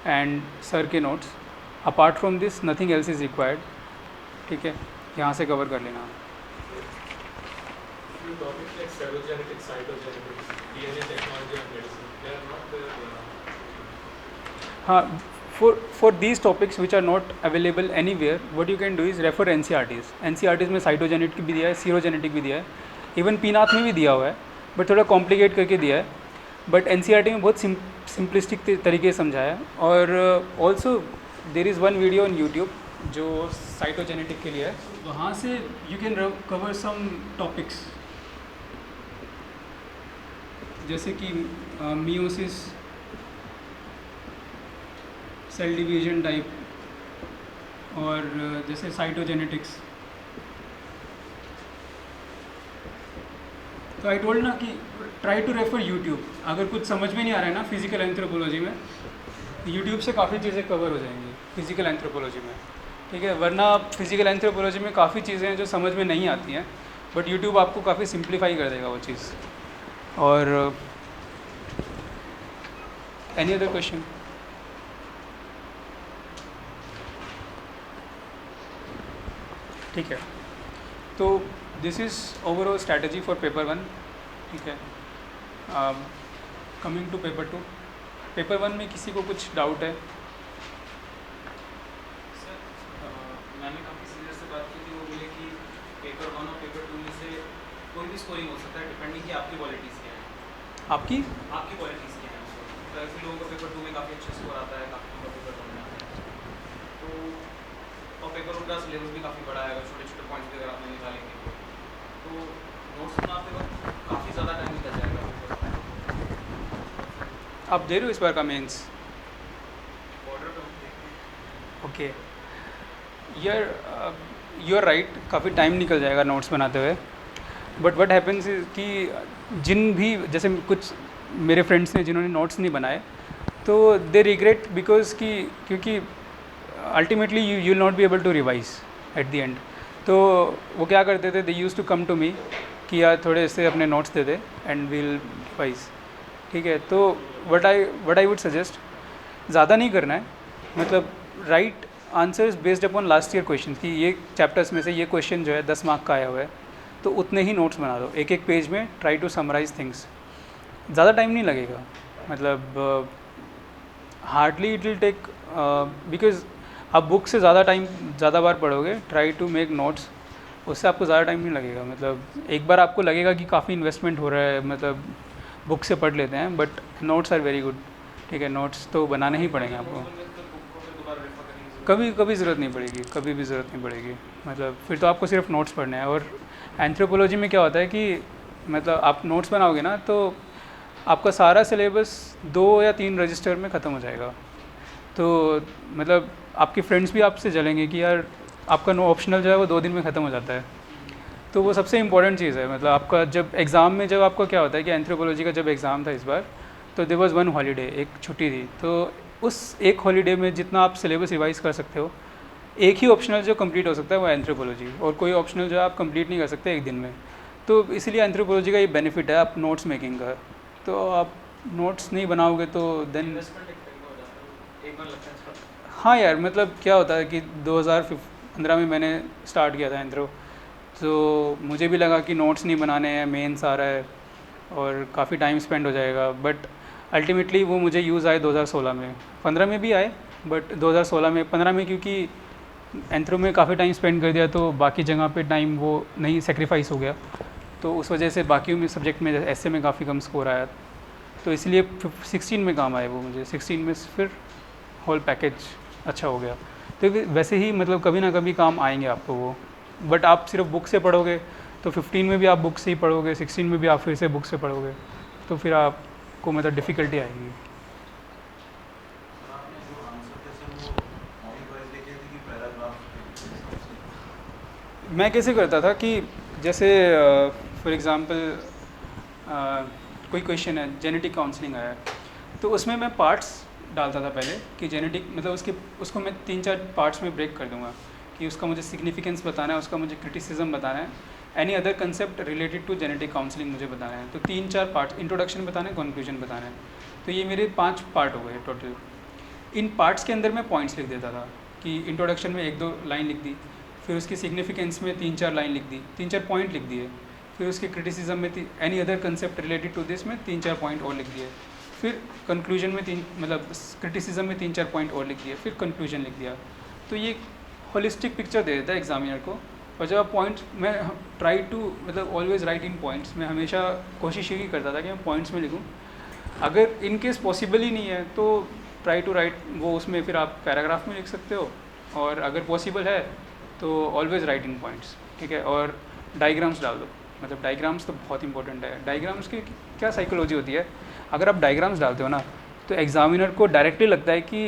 एंड सर के notes. Apart from this nothing else is required, ठीक है, यहाँ से कवर कर लेना। Few topics like cell-genetics, cytogenetics, DNA technology and medicine, they are not there. हाँ, for these topics which are not available anywhere, what you can do is refer NCERTs। NCERTs में cytogenetic भी दिया है, सीरोजेनेटिक भी दिया है, इवन पीनाथ में भी दिया हुआ है, बट थोड़ा कॉम्प्लिकेट करके दिया है। बट NCERT में बहुत सिंपलिस्टिक तरीके से समझाया है। और also there is one video on YouTube जो साइटोजेनेटिक के लिए है, वहाँ से you can cover some topics, जैसे कि मियोसिस, सेल डिवीजन टाइप, और जैसे साइटोजेनेटिक्स। तो आई टोल्ड ना कि ट्राई टू रेफर यूट्यूब। अगर कुछ समझ में नहीं आ रहा है ना फिज़िकल एंथ्रोपोलॉजी में, यूट्यूब से काफ़ी चीज़ें कवर हो जाएंगी फिज़िकल एंथ्रोपोलॉजी में, ठीक है। वरना फिज़िकल एंथ्रोपोलॉजी में काफ़ी चीज़ें हैं जो समझ में नहीं आती हैं, बट यूट्यूब आपको काफ़ी सिंप्लीफाई कर देगा वो चीज़। और एनी अदर क्वेश्चन? ठीक है, तो this is overall strategy for paper 1, ठीक है। कमिंग टू पेपर 2, पेपर 1 में किसी को कुछ डाउट है? सर मैंने काफ़ी सीनियर से बात की थी, वो बोले कि पेपर 1 और पेपर 2 में से कोई भी स्कोरिंग हो सकता है, डिपेंडिंग कि आपकी क्वालिटीज़ क्या है। आपकी क्वालिटीज़ क्या है? तो ऐसे लोगों का पेपर 2 में काफ़ी अच्छा स्कोर आता है, काफ़ी लोगों का पेपर 1 में आता है। तो और पेपर 1 का सिलेबस भी काफ़ी बड़ा है, अगर छोटे छोटे पॉइंट्स भी अगर आप निकालेंगे तो नोट्स बनाते वक्त काफ़ी ज़्यादा टाइम निकल जाएगा। आप दे रहे हो इस बार का मेंस? बॉर्डर पे ओके, यू आर राइट, काफ़ी टाइम निकल जाएगा नोट्स बनाते हुए। बट व्हाट हैपेंस कि जिन भी, जैसे कुछ मेरे फ्रेंड्स ने जिन्होंने नोट्स नहीं बनाए, तो दे रिग्रेट बिकॉज कि क्योंकि ultimately you will not be able to revise at the end. तो वो क्या करते थे, they use to come to me कि यार थोड़े से अपने नोट्स दे दे एंड विल रिवाइज, ठीक है। तो व्हाट आई वुड सजेस्ट, ज़्यादा नहीं करना है, मतलब right answers based upon last year question कि ये चैप्टर्स में से ये क्वेश्चन जो है 10 मार्क का आया हुआ है, तो उतने ही नोट्स बना दो, एक एक पेज में ट्राई टू समराइज थिंग्स। ज़्यादा टाइम नहीं लगेगा, मतलब hardly it will take, because आप बुक से ज़्यादा बार पढ़ोगे, ट्राई टू मेक नोट्स, उससे आपको ज़्यादा टाइम नहीं लगेगा। मतलब एक बार आपको लगेगा कि काफ़ी इन्वेस्टमेंट हो रहा है, मतलब बुक से पढ़ लेते हैं, but notes are very good, ठीक है। नोट्स तो बनाने ही पड़ेंगे आपको, कभी ज़रूरत नहीं पड़ेगी, कभी भी ज़रूरत नहीं पड़ेगी। मतलब फिर तो आपको सिर्फ नोट्स पढ़ने हैं। और एंथ्रोपोलॉजी में क्या होता है कि मतलब आप नोट्स बनाओगे ना, तो आपका सारा सिलेबस 2 या 3 रजिस्टर में ख़त्म हो जाएगा। तो मतलब आपके फ्रेंड्स भी आपसे जलेंगे कि यार आपका नो ऑप्शनल जो है वो 2 दिन में ख़त्म हो जाता है। तो वो सबसे इम्पॉर्टेंट चीज़ है। मतलब आपका जब एग्ज़ाम में, जब आपका क्या होता है कि एंथ्रोपोलॉजी का जब एग्ज़ाम था इस बार, तो देयर वाज 1 हॉलीडे, एक छुट्टी थी। तो उस एक हॉलीडे में जितना आप सिलेबस रिवाइज कर सकते हो, एक ही ऑप्शनल जो कंप्लीट हो सकता है वो एंथ्रोपोलॉजी, और कोई ऑप्शनल जो है आप कंप्लीट नहीं कर सकते एक दिन में। तो इसलिए एंथ्रोपोलॉजी का ये बेनिफिट है आप नोट्स मेकिंग का। तो आप नोट्स नहीं बनाओगे तो देन, हाँ यार, मतलब क्या होता है कि 2015 में मैंने स्टार्ट किया था एंथ्रो, तो मुझे भी लगा कि नोट्स नहीं बनाने हैं, मेंस आ रहा है और काफ़ी टाइम स्पेंड हो जाएगा। बट अल्टीमेटली वो मुझे यूज़ आए 2016 में, 15 में भी आए, बट 2016 में, 15 में क्योंकि एंथ्रो में काफ़ी टाइम स्पेंड कर दिया, तो बाकी जगह पे टाइम वो नहीं सेक्रीफाइस हो गया, तो उस वजह से बाकी में सब्जेक्ट में ऐसे में काफ़ी कम स्कोर आया, तो इसलिए 16 में काम आए वो मुझे। 16 में फिर होल पैकेज अच्छा हो गया। तो वैसे ही मतलब कभी ना कभी काम आएंगे आपको वो, बट आप सिर्फ बुक से पढ़ोगे तो 15 में भी आप बुक से ही पढ़ोगे, 16 में भी आप फिर से बुक से पढ़ोगे, तो फिर आपको मतलब डिफ़िकल्टी आएगी। मैं कैसे करता था कि जैसे फॉर एग्ज़ाम्पल कोई क्वेश्चन है, जेनेटिक काउंसलिंग आया है, तो उसमें मैं पार्ट्स डालता था पहले कि जेनेटिक मतलब उसको मैं 3-4 पार्ट्स में ब्रेक कर दूंगा कि उसका मुझे सिग्निफिकेंस बताना है, उसका मुझे क्रिटिसिज्म बताना है, any other concept related to genetic counselling मुझे बताना है। तो 3-4 पार्ट, इंट्रोडक्शन बताना है, कंक्लूजन बताना है। तो ये मेरे 5 पार्ट हो गए टोटल। इन पार्ट्स के अंदर मैं पॉइंट्स लिख देता था कि इंट्रोडक्शन में 1-2 लाइन लिख दी, फिर उसकी सिग्निफिकेंस में 3-4 लाइन लिख दी, 3-4 पॉइंट लिख दिए, फिर उसके क्रिटिसिज्म में any other concept related to this में 3-4 पॉइंट और लिख दिए, फिर कंक्लूजन में क्रिटिसिज्म में 3-4 पॉइंट और लिख दिए, फिर कंक्लूजन लिख दिया। तो ये होलिस्टिक पिक्चर दे देता है एग्जामिनर को। और जब आप पॉइंट्स, मैं try to always write in points, मैं हमेशा कोशिश यही करता था कि मैं पॉइंट्स में लिखूँ। अगर इन केस पॉसिबल ही नहीं है तो ट्राई टू राइट वो उसमें फिर आप पैराग्राफ में लिख सकते हो, और अगर पॉसिबल है तो ऑलवेज राइट इन पॉइंट्स, ठीक है। और डायग्राम्स डाल दो, डायग्राम्स तो बहुत इंपॉर्टेंट है। डायग्राम्स की क्या साइकोलॉजी होती है, अगर आप डायग्राम्स डालते हो ना तो एग्जामिनर को डायरेक्टली लगता है कि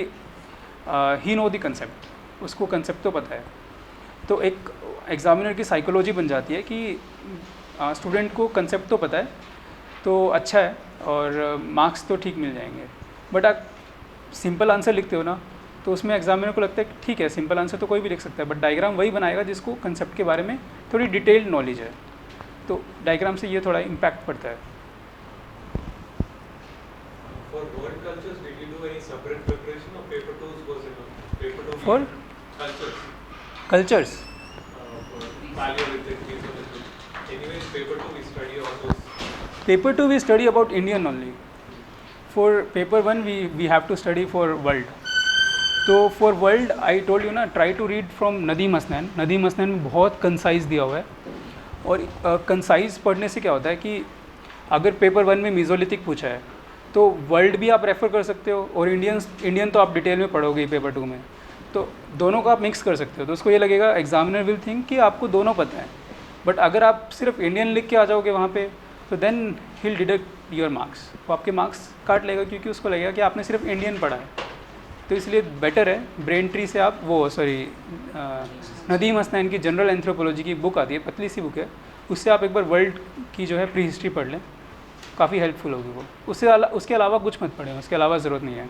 ही नो द कंसेप्ट, उसको कंसेप्ट तो पता है। तो एक एग्जामिनर की साइकोलॉजी बन जाती है कि स्टूडेंट को कंसेप्ट तो पता है तो अच्छा है और मार्क्स तो ठीक मिल जाएंगे। बट आप सिंपल आंसर लिखते हो ना तो उसमें एग्जामिनर को लगता है कि ठीक है, सिंपल आंसर तो कोई भी लिख सकता है, बट डायग्राम वही बनाएगा जिसको कंसेप्ट के बारे में थोड़ी डिटेल्ड नॉलेज है। तो डायग्राम से ये थोड़ा इम्पैक्ट पड़ता है। For world cultures, did you do any separate preparation or paper 2 was enough? Paper 2 For cultures. cultures, For Paleolithic, Mesolithic. Anyways, paper 2 we study all those. paper 2 we study about Indian only. For paper 1 we have to study for world. तो for world I told you ना, try to read from Nadeem Hasnain. Nadeem Hasnain में बहुत concise दिया हुआ है, और concise पढ़ने से क्या होता है कि अगर पेपर 1 में मीज़ोलिथिक पूछा है तो वर्ल्ड भी आप रेफ़र कर सकते हो, और इंडियन तो आप डिटेल में पढ़ोगे ही पेपर 2 में, तो दोनों को आप मिक्स कर सकते हो। तो उसको ये लगेगा, एग्जामिनर विल थिंक कि आपको दोनों पता है। बट अगर आप सिर्फ इंडियन लिख के आ जाओगे वहाँ पे तो then he'll deduct your marks, वो आपके मार्क्स काट लेगा, क्योंकि उसको लगेगा कि आपने सिर्फ इंडियन पढ़ा है। तो इसलिए बेटर है ब्रेन ट्री से आप नदीम हसनैन की जनरल एंथ्रोपोलॉजी की बुक आती है, पतली सी बुक है, उससे आप एक बार वर्ल्ड की जो है प्री हिस्ट्री पढ़ लें, काफ़ी हेल्पफुल होगी वो। उसके अलावा कुछ मत पढ़ें, उसके अलावा ज़रूरत नहीं है।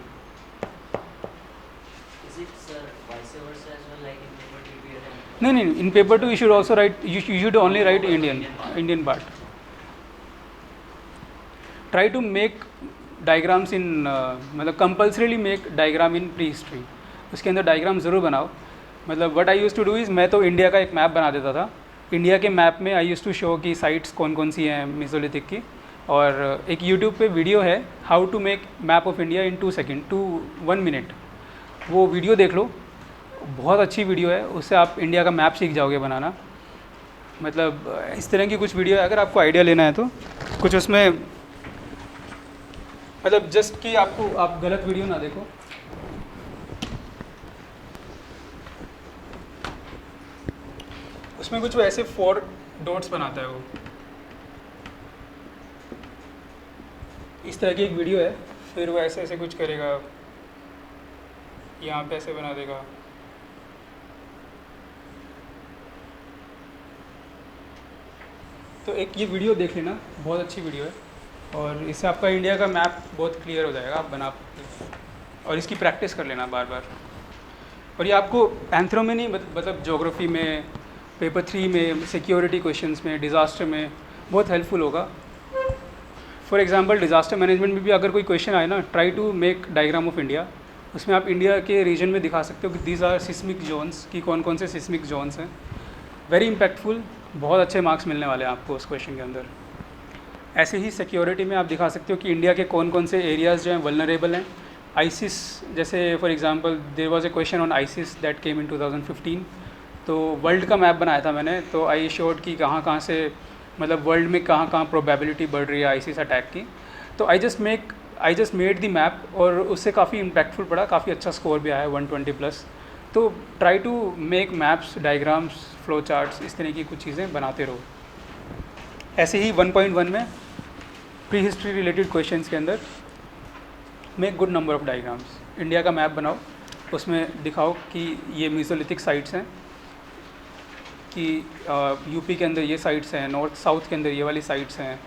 नहीं, in paper 2 you should also write, you should only write Indian part. Try to make diagrams in compulsorily make diagram in prehistory, उसके अंदर डायग्राम ज़रूर बनाओ। What I use to do is, मैं तो इंडिया का एक map बना देता था। इंडिया के मैप में आई यूज़ टू शो कि साइट्स कौन कौन सी हैं मीज़ोलिथिक की, और एक यूट्यूब पे वीडियो है how to make map of India in 1 minute, वो वीडियो देख लो, बहुत अच्छी वीडियो है, उससे आप इंडिया का मैप सीख जाओगे बनाना। इस तरह की कुछ वीडियो है, अगर आपको आइडिया लेना है तो कुछ उसमें जस्ट कि आप गलत वीडियो ना देखो। उसमें कुछ ऐसे 4 डॉट्स बनाता है वो, इस तरह की एक वीडियो है, फिर वो ऐसे ऐसे कुछ करेगा, यहाँ पे ऐसे बना देगा, तो एक ये वीडियो देख लेना, बहुत अच्छी वीडियो है, और इससे आपका इंडिया का मैप बहुत क्लियर हो जाएगा, आप बना और इसकी प्रैक्टिस कर लेना बार बार। और ये आपको एंथ्रो में नहीं, ज्योग्राफी में, पेपर 3 में, सिक्योरिटी क्वेश्चंस में, डिज़ास्टर में बहुत हेल्पफुल होगा। फॉर एग्जांपल डिज़ास्टर मैनेजमेंट में भी अगर कोई क्वेश्चन आए ना, try to make diagram of India, उसमें आप इंडिया के रीजन में दिखा सकते हो कि दीज आर सिस्मिक जोन्स, कि कौन कौन से सिस्मिक जोन्स हैं। वेरी इम्पैक्टफुल, बहुत अच्छे मार्क्स मिलने वाले हैं आपको उस क्वेश्चन के अंदर। ऐसे ही सिक्योरिटी में आप दिखा सकते हो कि इंडिया के कौन कौन से एरियाज़ जो हैं वल्नरेबल हैं। आईसिस, जैसे for example there was a question on ISIS that came in 2015, तो वर्ल्ड का मैप बनाया था मैंने, तो आई शोड कि कहाँ कहाँ से वर्ल्ड में कहाँ कहाँ प्रोबेबिलिटी बढ़ रही है आईसिस अटैक की। तो I just made the map, और उससे काफ़ी इम्पैक्टफुल पड़ा, काफ़ी अच्छा स्कोर भी आया 120+। तो try to make maps, diagrams, flow charts, इस तरह की कुछ चीज़ें बनाते रहो। ऐसे ही 1.1 में प्री हिस्ट्री रिलेटेड क्वेश्चंस के अंदर make good number of diagrams, India का मैप बनाओ, उसमें दिखाओ कि ये मीज़ोलिथिक साइट्स हैं, कि यूपी के अंदर ये साइट्स हैं, नॉर्थ साउथ के अंदर ये वाली साइट्स हैं,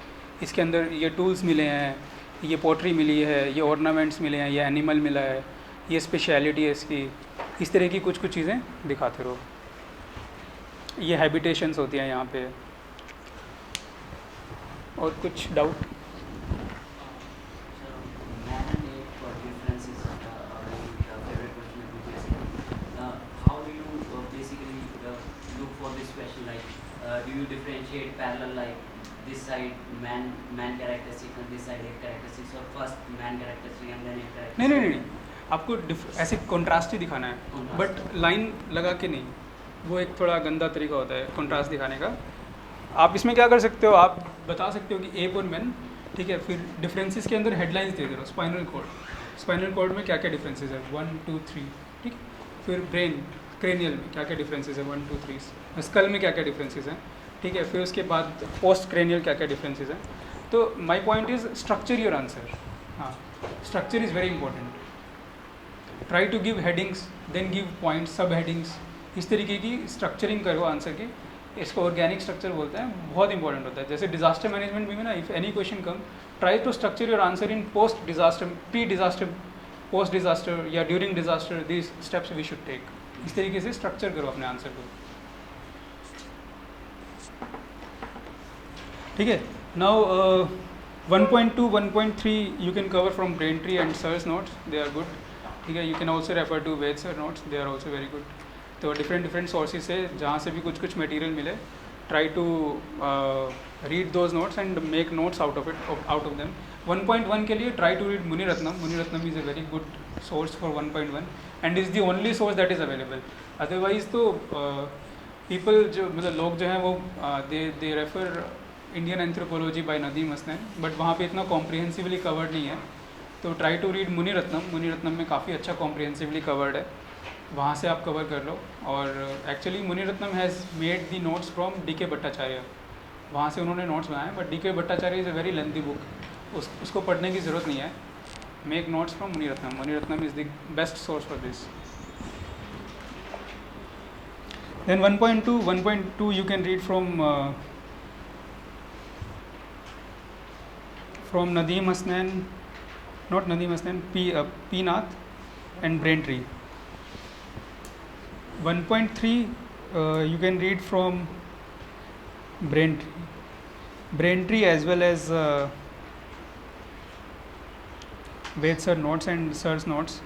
इसके अंदर ये टूल्स मिले हैं, ये पोट्री मिली है, ये ऑर्नामेंट्स मिले हैं, ये एनिमल मिला है, ये स्पेशलिटी है इसकी, इस तरह की कुछ कुछ चीज़ें दिखाते रहो। ये हैबिटेशंस होती हैं यहाँ पे। और कुछ doubt? Do you differentiate parallel like this side man characteristic and this side ape characteristics, or first man characteristic and then ape characteristic? नहीं नहीं नहीं, आपको ऐसे कंट्रास्ट ही दिखाना है, Contrast. बट लाइन लगा के नहीं, वो एक थोड़ा गंदा तरीका होता है कंट्रास्ट दिखाने का। आप इसमें क्या कर सकते हो, आप बता सकते हो कि एप और मैन, ठीक है, फिर डिफरेंसेस के अंदर हेडलाइंस दे दो। स्पाइनल कॉर्ड में क्या क्या डिफरेंसेस है, 1 2 3, ठीक। फिर ब्रेन क्रेनियल में क्या क्या डिफरेंसेस है, 1 2 3। स्कल में क्या क्या डिफरेंसेस हैं, ठीक है। फिर उसके बाद पोस्ट क्रेनियल क्या क्या डिफरेंसेस हैं। तो my point is structure your answer. हाँ, structure is very important. Try to give headings, then give points, sub headings, इस तरीके की स्ट्रक्चरिंग करो आंसर की। इसको ऑर्गेनिक स्ट्रक्चर बोलते हैं, बहुत इंपॉर्टेंट होता है। जैसे डिजास्टर मैनेजमेंट में ना, if any question come, try to structure your answer in post disaster, pre disaster, post disaster या during disaster, this steps we should take. इस तरीके से स्ट्रक्चर करो अपने आंसर को, ठीक है। Now 1.2 1.3 you can cover from brain tree and sir's notes, they are good, ठीक है। You can also refer to Ved sir notes, they are also very good. तो डिफरेंट सोर्सेज से जहाँ से भी कुछ कुछ मटेरियल मिले, try to read those notes and make notes out of them. 1.1 के लिए try to read Muni Ratnam is a very good source for 1.1 and is the only source that is available. Otherwise तो पीपल जो मतलब लोग जो हैं वो they refer Indian anthropology by Nadeem Hasnain, but वहाँ पे इतना कॉम्प्रिहेंसिवली कवर्ड नहीं है। तो try to read Muni Ratnam में काफ़ी अच्छा कॉम्प्रिहेंसिवली कवर्ड है, वहाँ से आप कवर कर लो। और एक्चुअली मुनि Ratnam has made the notes from DK. Bhattacharya, वहाँ से उन्होंने नोट्स बनाए, but DK. Bhattacharya is a very lengthy book, उसको पढ़ने की ज़रूरत नहीं है। Make notes from Muni Ratnam is the best source for this. Then 1.2 you can read from Nadeem Hasnan, not Nadeem Hasnan, P. Nath and Braintree. 1.3 you can read from Braintree as well as Ved sir notes and sir's notes.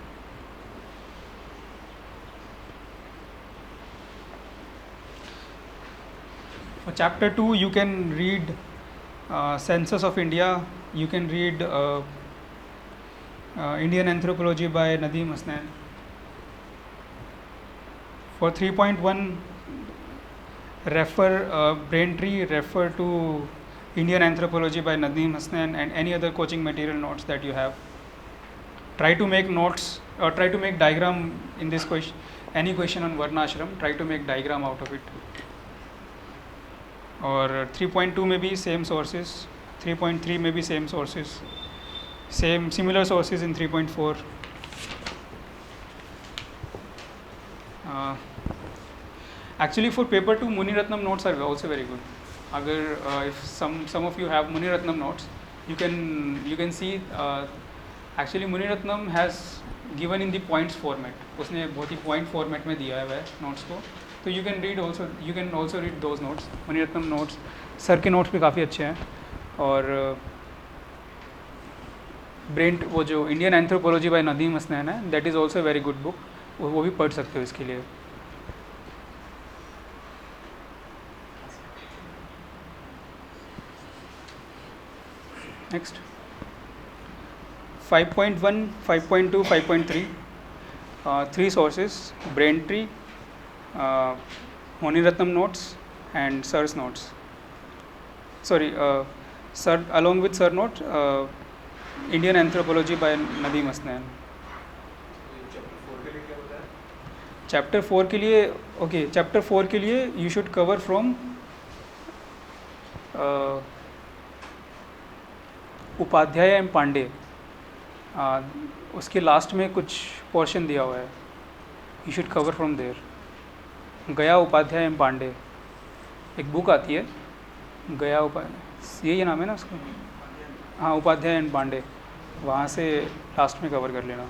For chapter 2 you can read Census of India, you can read Indian Anthropology by Nadeem Hasnan. For 3.1 refer Braintree, refer to Indian Anthropology by Nadeem Hasnan and any other coaching material notes that you have. Try to make notes or try to make diagram in this question, any question on Varna Ashram, try to make diagram out of it. और 3.2 में भी same sources, 3.3 में भी same sources, same similar sources in 3.4. Actually for paper 2 Muni Ratnam notes are also very good. अगर if some of you have Muni Ratnam notes, you can see actually Muni Ratnam has given in the points format, उसने बहुत ही point format में दिया है notes को, तो you can also read those notes. Muni Ratnam notes, sir के notes भी काफ़ी अच्छे हैं. और ब्रेन वो जो Indian anthropology by Nadeem Hasnain है, that is also very good book, वो भी पढ़ सकते हो इसके लिए. Next 5.1, 5.2, 5.3 3 sources: Braintree, Muni Ratnam notes and Sir's notes. Sorry, Sir along with Sir note, Indian Anthropology by Nadeem Hasnan. Chapter 4 के लिए ओके, चैप्टर 4 के लिए you should cover from Upadhyay and Pandey. उसके लास्ट में कुछ पोर्शन दिया हुआ है, you should cover from there. गया उपाध्याय एम पांडे, एक बुक आती है गया उपाध्याय, यही नाम है ना उसका, हाँ उपाध्याय एंड पांडे, वहाँ से लास्ट में कवर कर लेना।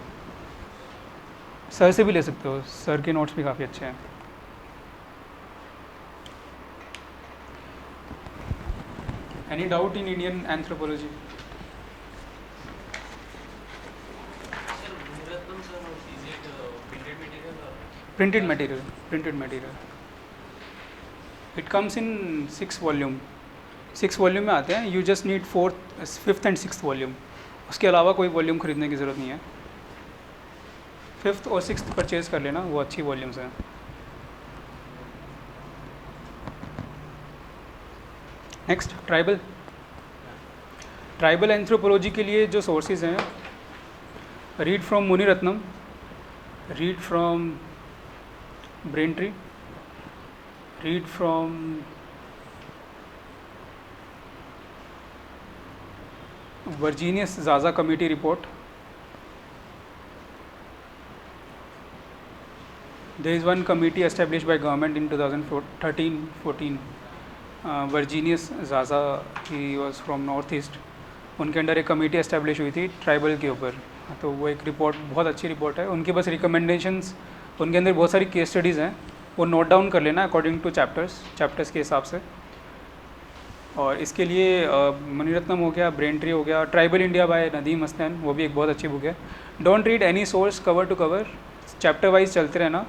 सर से भी ले सकते हो, सर के नोट्स भी काफ़ी अच्छे हैं। Any doubt in Indian anthropology? Printed material. It comes in 6 volume. 6 volume में आते हैं. You just need 4th, 5th and 6th volume. उसके अलावा कोई वॉल्यूम खरीदने की ज़रूरत नहीं है. 5th और 6th परचेज कर लेना, वो अच्छी वॉल्यूम्स हैं. नेक्स्ट ट्राइबल एंथ्रोपोलॉजी के लिए जो सोर्सेज हैं, read from Muni Ratnam, read from Braintree, read from Virginius Zaza Committee report. There is one committee established by government in 2013-14. Virginius Zaza, he was from Northeast. उनके अंडर एक committee establish हुई थी tribal के ऊपर. तो वो एक रिपोर्ट, बहुत अच्छी रिपोर्ट है. उनके बस रिकमेंडेशंस, उनके अंदर बहुत सारी केस स्टडीज़ हैं, वो नोट डाउन कर लेना अकॉर्डिंग टू चैप्टर्स के हिसाब से. और इसके लिए मणिरत्नम हो गया, ब्रेनट्री हो गया, tribal India by Nadeem Hasan, वो भी एक बहुत अच्छी बुक है. Don't read any source cover to cover, chapter wise चलते रहना.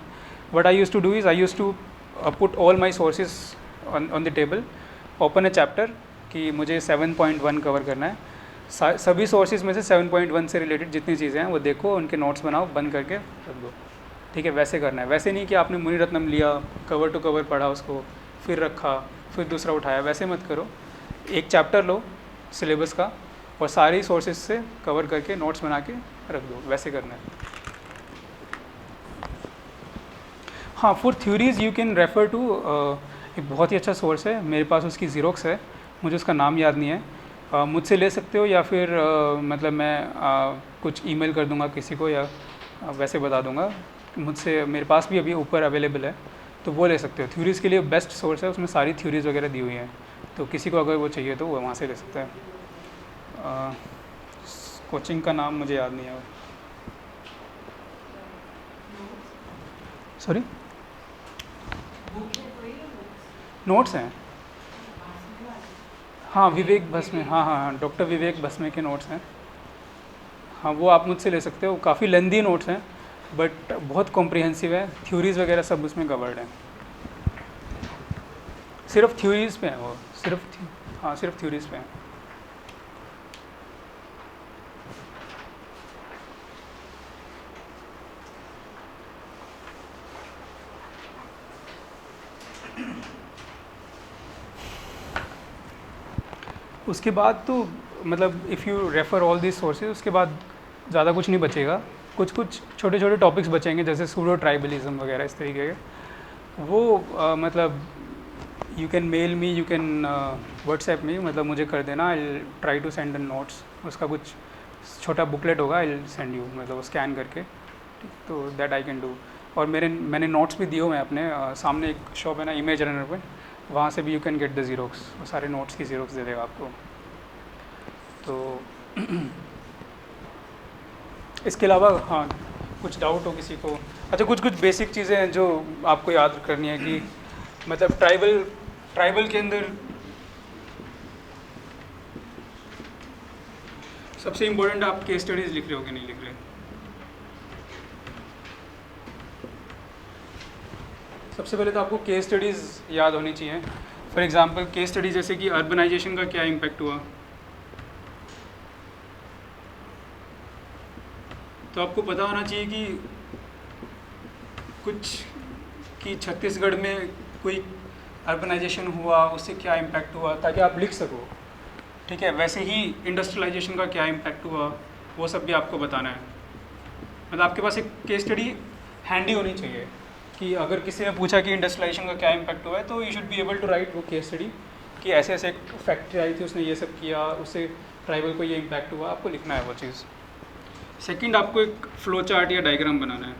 What I used to do is I used to put all my sources on the table, open a chapter कि मुझे 7.1 कवर करना है. सभी सोर्सेज में से 7.1 से रिलेटेड जितनी चीज़ें हैं वो देखो, उनके नोट्स बनाओ, बंद करके रख दो. ठीक है, वैसे करना है. वैसे नहीं कि आपने मुनि रत्नम लिया, कवर टू कवर पढ़ा उसको, फिर रखा, फिर दूसरा उठाया. वैसे मत करो. एक चैप्टर लो सिलेबस का और सारी सोर्सेज से कवर करके नोट्स बना के रख दो. वैसे करना है. हाँ, for theories you can refer to, एक बहुत ही अच्छा सोर्स है, मेरे पास उसकी ज़ीरोक्स है, मुझे उसका नाम याद नहीं है. मुझसे ले सकते हो, या फिर मतलब मैं कुछ ईमेल कर दूंगा किसी को, या वैसे बता दूंगा. मुझसे, मेरे पास भी अभी ऊपर अवेलेबल है, तो वो ले सकते हो. थ्योरीज़ के लिए बेस्ट सोर्स है, उसमें सारी थ्योरीज़ वगैरह दी हुई हैं, तो किसी को अगर वो चाहिए तो वो वहाँ से ले सकता है. कोचिंग का नाम मुझे याद नहीं है. सॉरी, नोट्स हैं. हाँ, विवेक भस्मे, हाँ, डॉक्टर विवेक भस्मे के नोट्स हैं. हाँ, वो आप मुझसे ले सकते हो. काफ़ी लेंदी नोट्स हैं, बट बहुत कॉम्प्रिहेंसिव है. थ्योरीज़ वगैरह सब उसमें कवर्ड हैं. सिर्फ थ्योरीज़ पे हैं वो, सिर्फ थ्योरीज़ पे हैं. उसके बाद तो मतलब if you refer all this sources, उसके बाद ज़्यादा कुछ नहीं बचेगा. कुछ छोटे छोटे टॉपिक्स बचेंगे, जैसे सूडो ट्राइबलिज्म वगैरह, इस तरीके के. वो मतलब you can mail me, you can WhatsApp me, मतलब मुझे कर देना. I try to send the notes. उसका कुछ छोटा बुकलेट होगा, आई सेंड यू, मतलब स्कैन करके, तो दैट आई कैन डू. और मैंने नोट्स भी दिए हुए हैं अपने. सामने एक शॉप है ना इमेज रनर पे, वहाँ से भी you can get the Xerox. वो सारे नोट्स की ज़ीरोक्स दे देगा आपको. तो इसके अलावा हाँ, कुछ डाउट हो किसी को? अच्छा, कुछ बेसिक चीज़ें हैं जो आपको याद करनी है कि मतलब ट्राइबल के अंदर सबसे इम्पोर्टेंट आप केस स्टडीज़ लिख रहे हो कि नहीं लिख रहे. सबसे पहले तो आपको केस स्टडीज़ याद होनी चाहिए. फॉर एग्जांपल केस स्टडी जैसे कि अर्बनाइजेशन का क्या इम्पैक्ट हुआ, तो आपको पता होना चाहिए कि छत्तीसगढ़ में कोई अर्बनाइजेशन हुआ, उससे क्या इम्पैक्ट हुआ, ताकि आप लिख सको. ठीक है, वैसे ही इंडस्ट्रियलाइजेशन का क्या इम्पैक्ट हुआ, वो सब भी आपको बताना है. मतलब आपके पास एक केस स्टडी हैंडी होनी चाहिए कि अगर किसी ने पूछा कि इंडस्ट्रियलाइजेशन का क्या इम्पैक्ट हुआ है, तो you should be able to write वो केस स्टडी कि ऐसे ऐसे एक फैक्ट्री आई थी, उसने ये सब किया, उससे ट्राइबल को ये इम्पैक्ट हुआ. आपको लिखना है वो चीज़. सेकंड, आपको एक फ्लो चार्ट या डायग्राम बनाना है.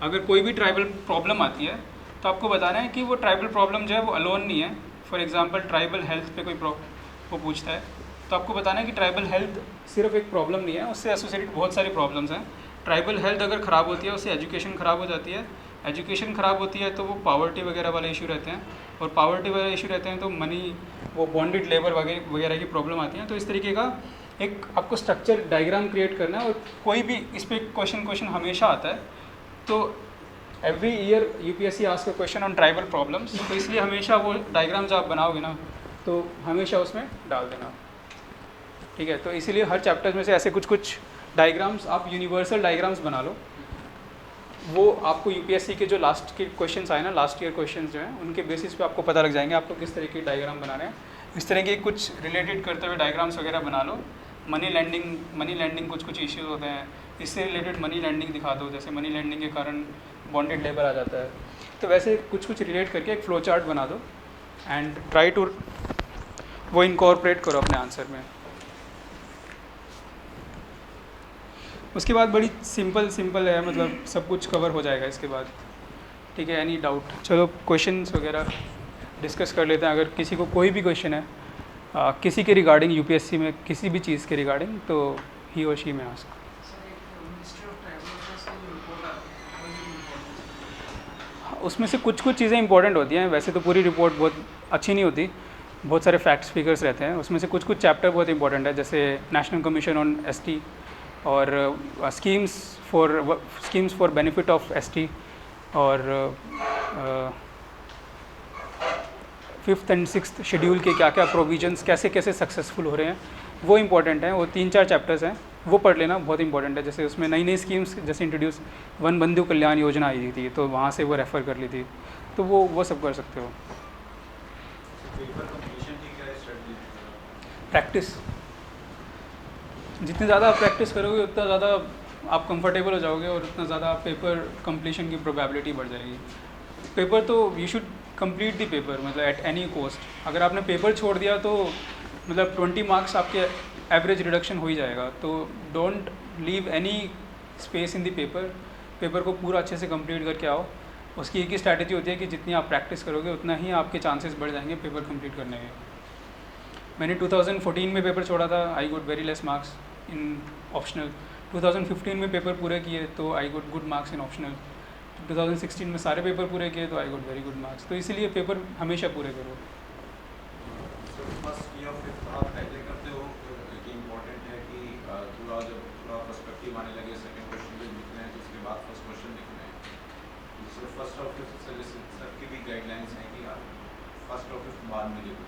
अगर कोई भी ट्राइबल प्रॉब्लम आती है तो आपको बताना है कि वो ट्राइबल प्रॉब्लम जो है वो अलोन नहीं है। फॉर एग्जांपल ट्राइबल हेल्थ पे कोई वो पूछता है, तो आपको बताना है कि ट्राइबल हेल्थ सिर्फ एक प्रॉब्लम नहीं है, उससे एसोसिएटेड बहुत सारी प्रॉब्लम्स हैं। ट्राइबल हेल्थ अगर ख़राब होती है उससे एजुकेशन ख़राब हो जाती है, एजुकेशन ख़राब होती है तो वो पावर्टी वगैरह वाले इशू रहते हैं, और पावर्टी वाले इशू रहते हैं तो मनी, वो बॉन्डेड लेबर वगैरह की प्रॉब्लम आती है। तो इस तरीके का एक आपको स्ट्रक्चर डायग्राम क्रिएट करना है, और कोई भी इस पर क्वेश्चन हमेशा आता है। तो every year UPSC ask a question on tribal problems, तो इसलिए हमेशा वो डायग्राम्स आप बनाओगे ना तो हमेशा उसमें डाल देना, ठीक है। तो इसीलिए हर चैप्टर्स में से ऐसे कुछ कुछ डायग्राम्स आप यूनिवर्सल डायग्राम्स बना लो। वो आपको यूपीएससी के जो लास्ट के क्वेश्चंस आए ना, लास्ट ईयर क्वेश्चंस जो हैं, उनके बेसिस पे आपको पता लग जाएंगे आपको किस तरह के डायग्राम बनाने हैं। इस तरह के कुछ रिलेटेड करते हुए डायग्राम्स वगैरह बना लो। मनी लैंडिंग कुछ इश्यूज होते हैं, इससे रिलेटेड मनी लैंडिंग दिखा दो, जैसे मनी लैंडिंग के कारण बॉन्डेड लेबर आ जाता है। तो वैसे कुछ रिलेट करके एक फ्लो चार्ट बना दो एंड ट्राई टू वो इनकॉर्पोरेट करो अपने आंसर में। उसके बाद बड़ी सिंपल है, मतलब सब कुछ कवर हो जाएगा इसके बाद, ठीक है। Any doubt? चलो क्वेश्चंस वगैरह डिस्कस कर लेते हैं। अगर किसी को कोई भी क्वेश्चन है किसी के रिगार्डिंग, यूपीएससी में किसी भी चीज़ के रिगार्डिंग, तो ही और शी में आस्क। उसमें से कुछ चीज़ें इंपॉर्टेंट होती हैं, वैसे तो पूरी रिपोर्ट बहुत अच्छी नहीं होती, बहुत सारे फैक्ट्स फिगर्स रहते हैं। उसमें से कुछ चैप्टर बहुत इंपॉर्टेंट है, जैसे नेशनल कमीशन ऑन एसटी और schemes for benefit of ST, और 5th and 6th शेड्यूल के क्या क्या प्रोविजंस कैसे सक्सेसफुल हो रहे हैं, वो इंपॉर्टेंट हैं। वो 3-4 चैप्टर्स हैं, वो पढ़ लेना, बहुत इंपॉर्टेंट है। जैसे उसमें नई स्कीम्स जैसे इंट्रोड्यूस वन बंधु कल्याण योजना आई थी, तो वहाँ से वो रेफ़र कर ली थी, तो वो सब कर सकते हो। प्रैक्टिस, जितनी ज़्यादा आप प्रैक्टिस करोगे उतना ज़्यादा आप कंफर्टेबल हो जाओगे, और उतना ज़्यादा पेपर कंप्लीशन की प्रोबेबिलिटी बढ़ जाएगी। पेपर तो you should complete the paper, मतलब एट एनी कॉस्ट। अगर आपने पेपर छोड़ दिया तो मतलब 20 मार्क्स आपके एवरेज रिडक्शन हो ही जाएगा। तो don't leave any space in the paper को पूरा अच्छे से कंप्लीट करके आओ। उसकी एक ही स्ट्रैटेजी होती है कि जितनी आप प्रैक्टिस करोगे उतना ही आपके चांसेस बढ़ जाएंगे पेपर कंप्लीट करने के। मैंने 2014 में पेपर छोड़ा था, I got very less marks in optional. 2015 में पेपर पूरे किए तो I got good marks in optional. 2016 में सारे पेपर पूरे किए तो I got very good marks. तो इसीलिए पेपर हमेशा पूरे करो। फर्स्ट या फिफ्थ आप पहले करते हो, कि इम्पोर्टेंट है कि थोड़ा पर्सपेक्टिव आने लगे, सेकंड क्वेश्चन भी लिखना है तो उसके बाद फर्स्ट क्वेश्चन लिखना है। दूसरा फर्स्ट और फिफ्थ सर की भी गाइडलाइंस हैं कि आप फर्स्ट और फिफ्थ बाद में लिखो।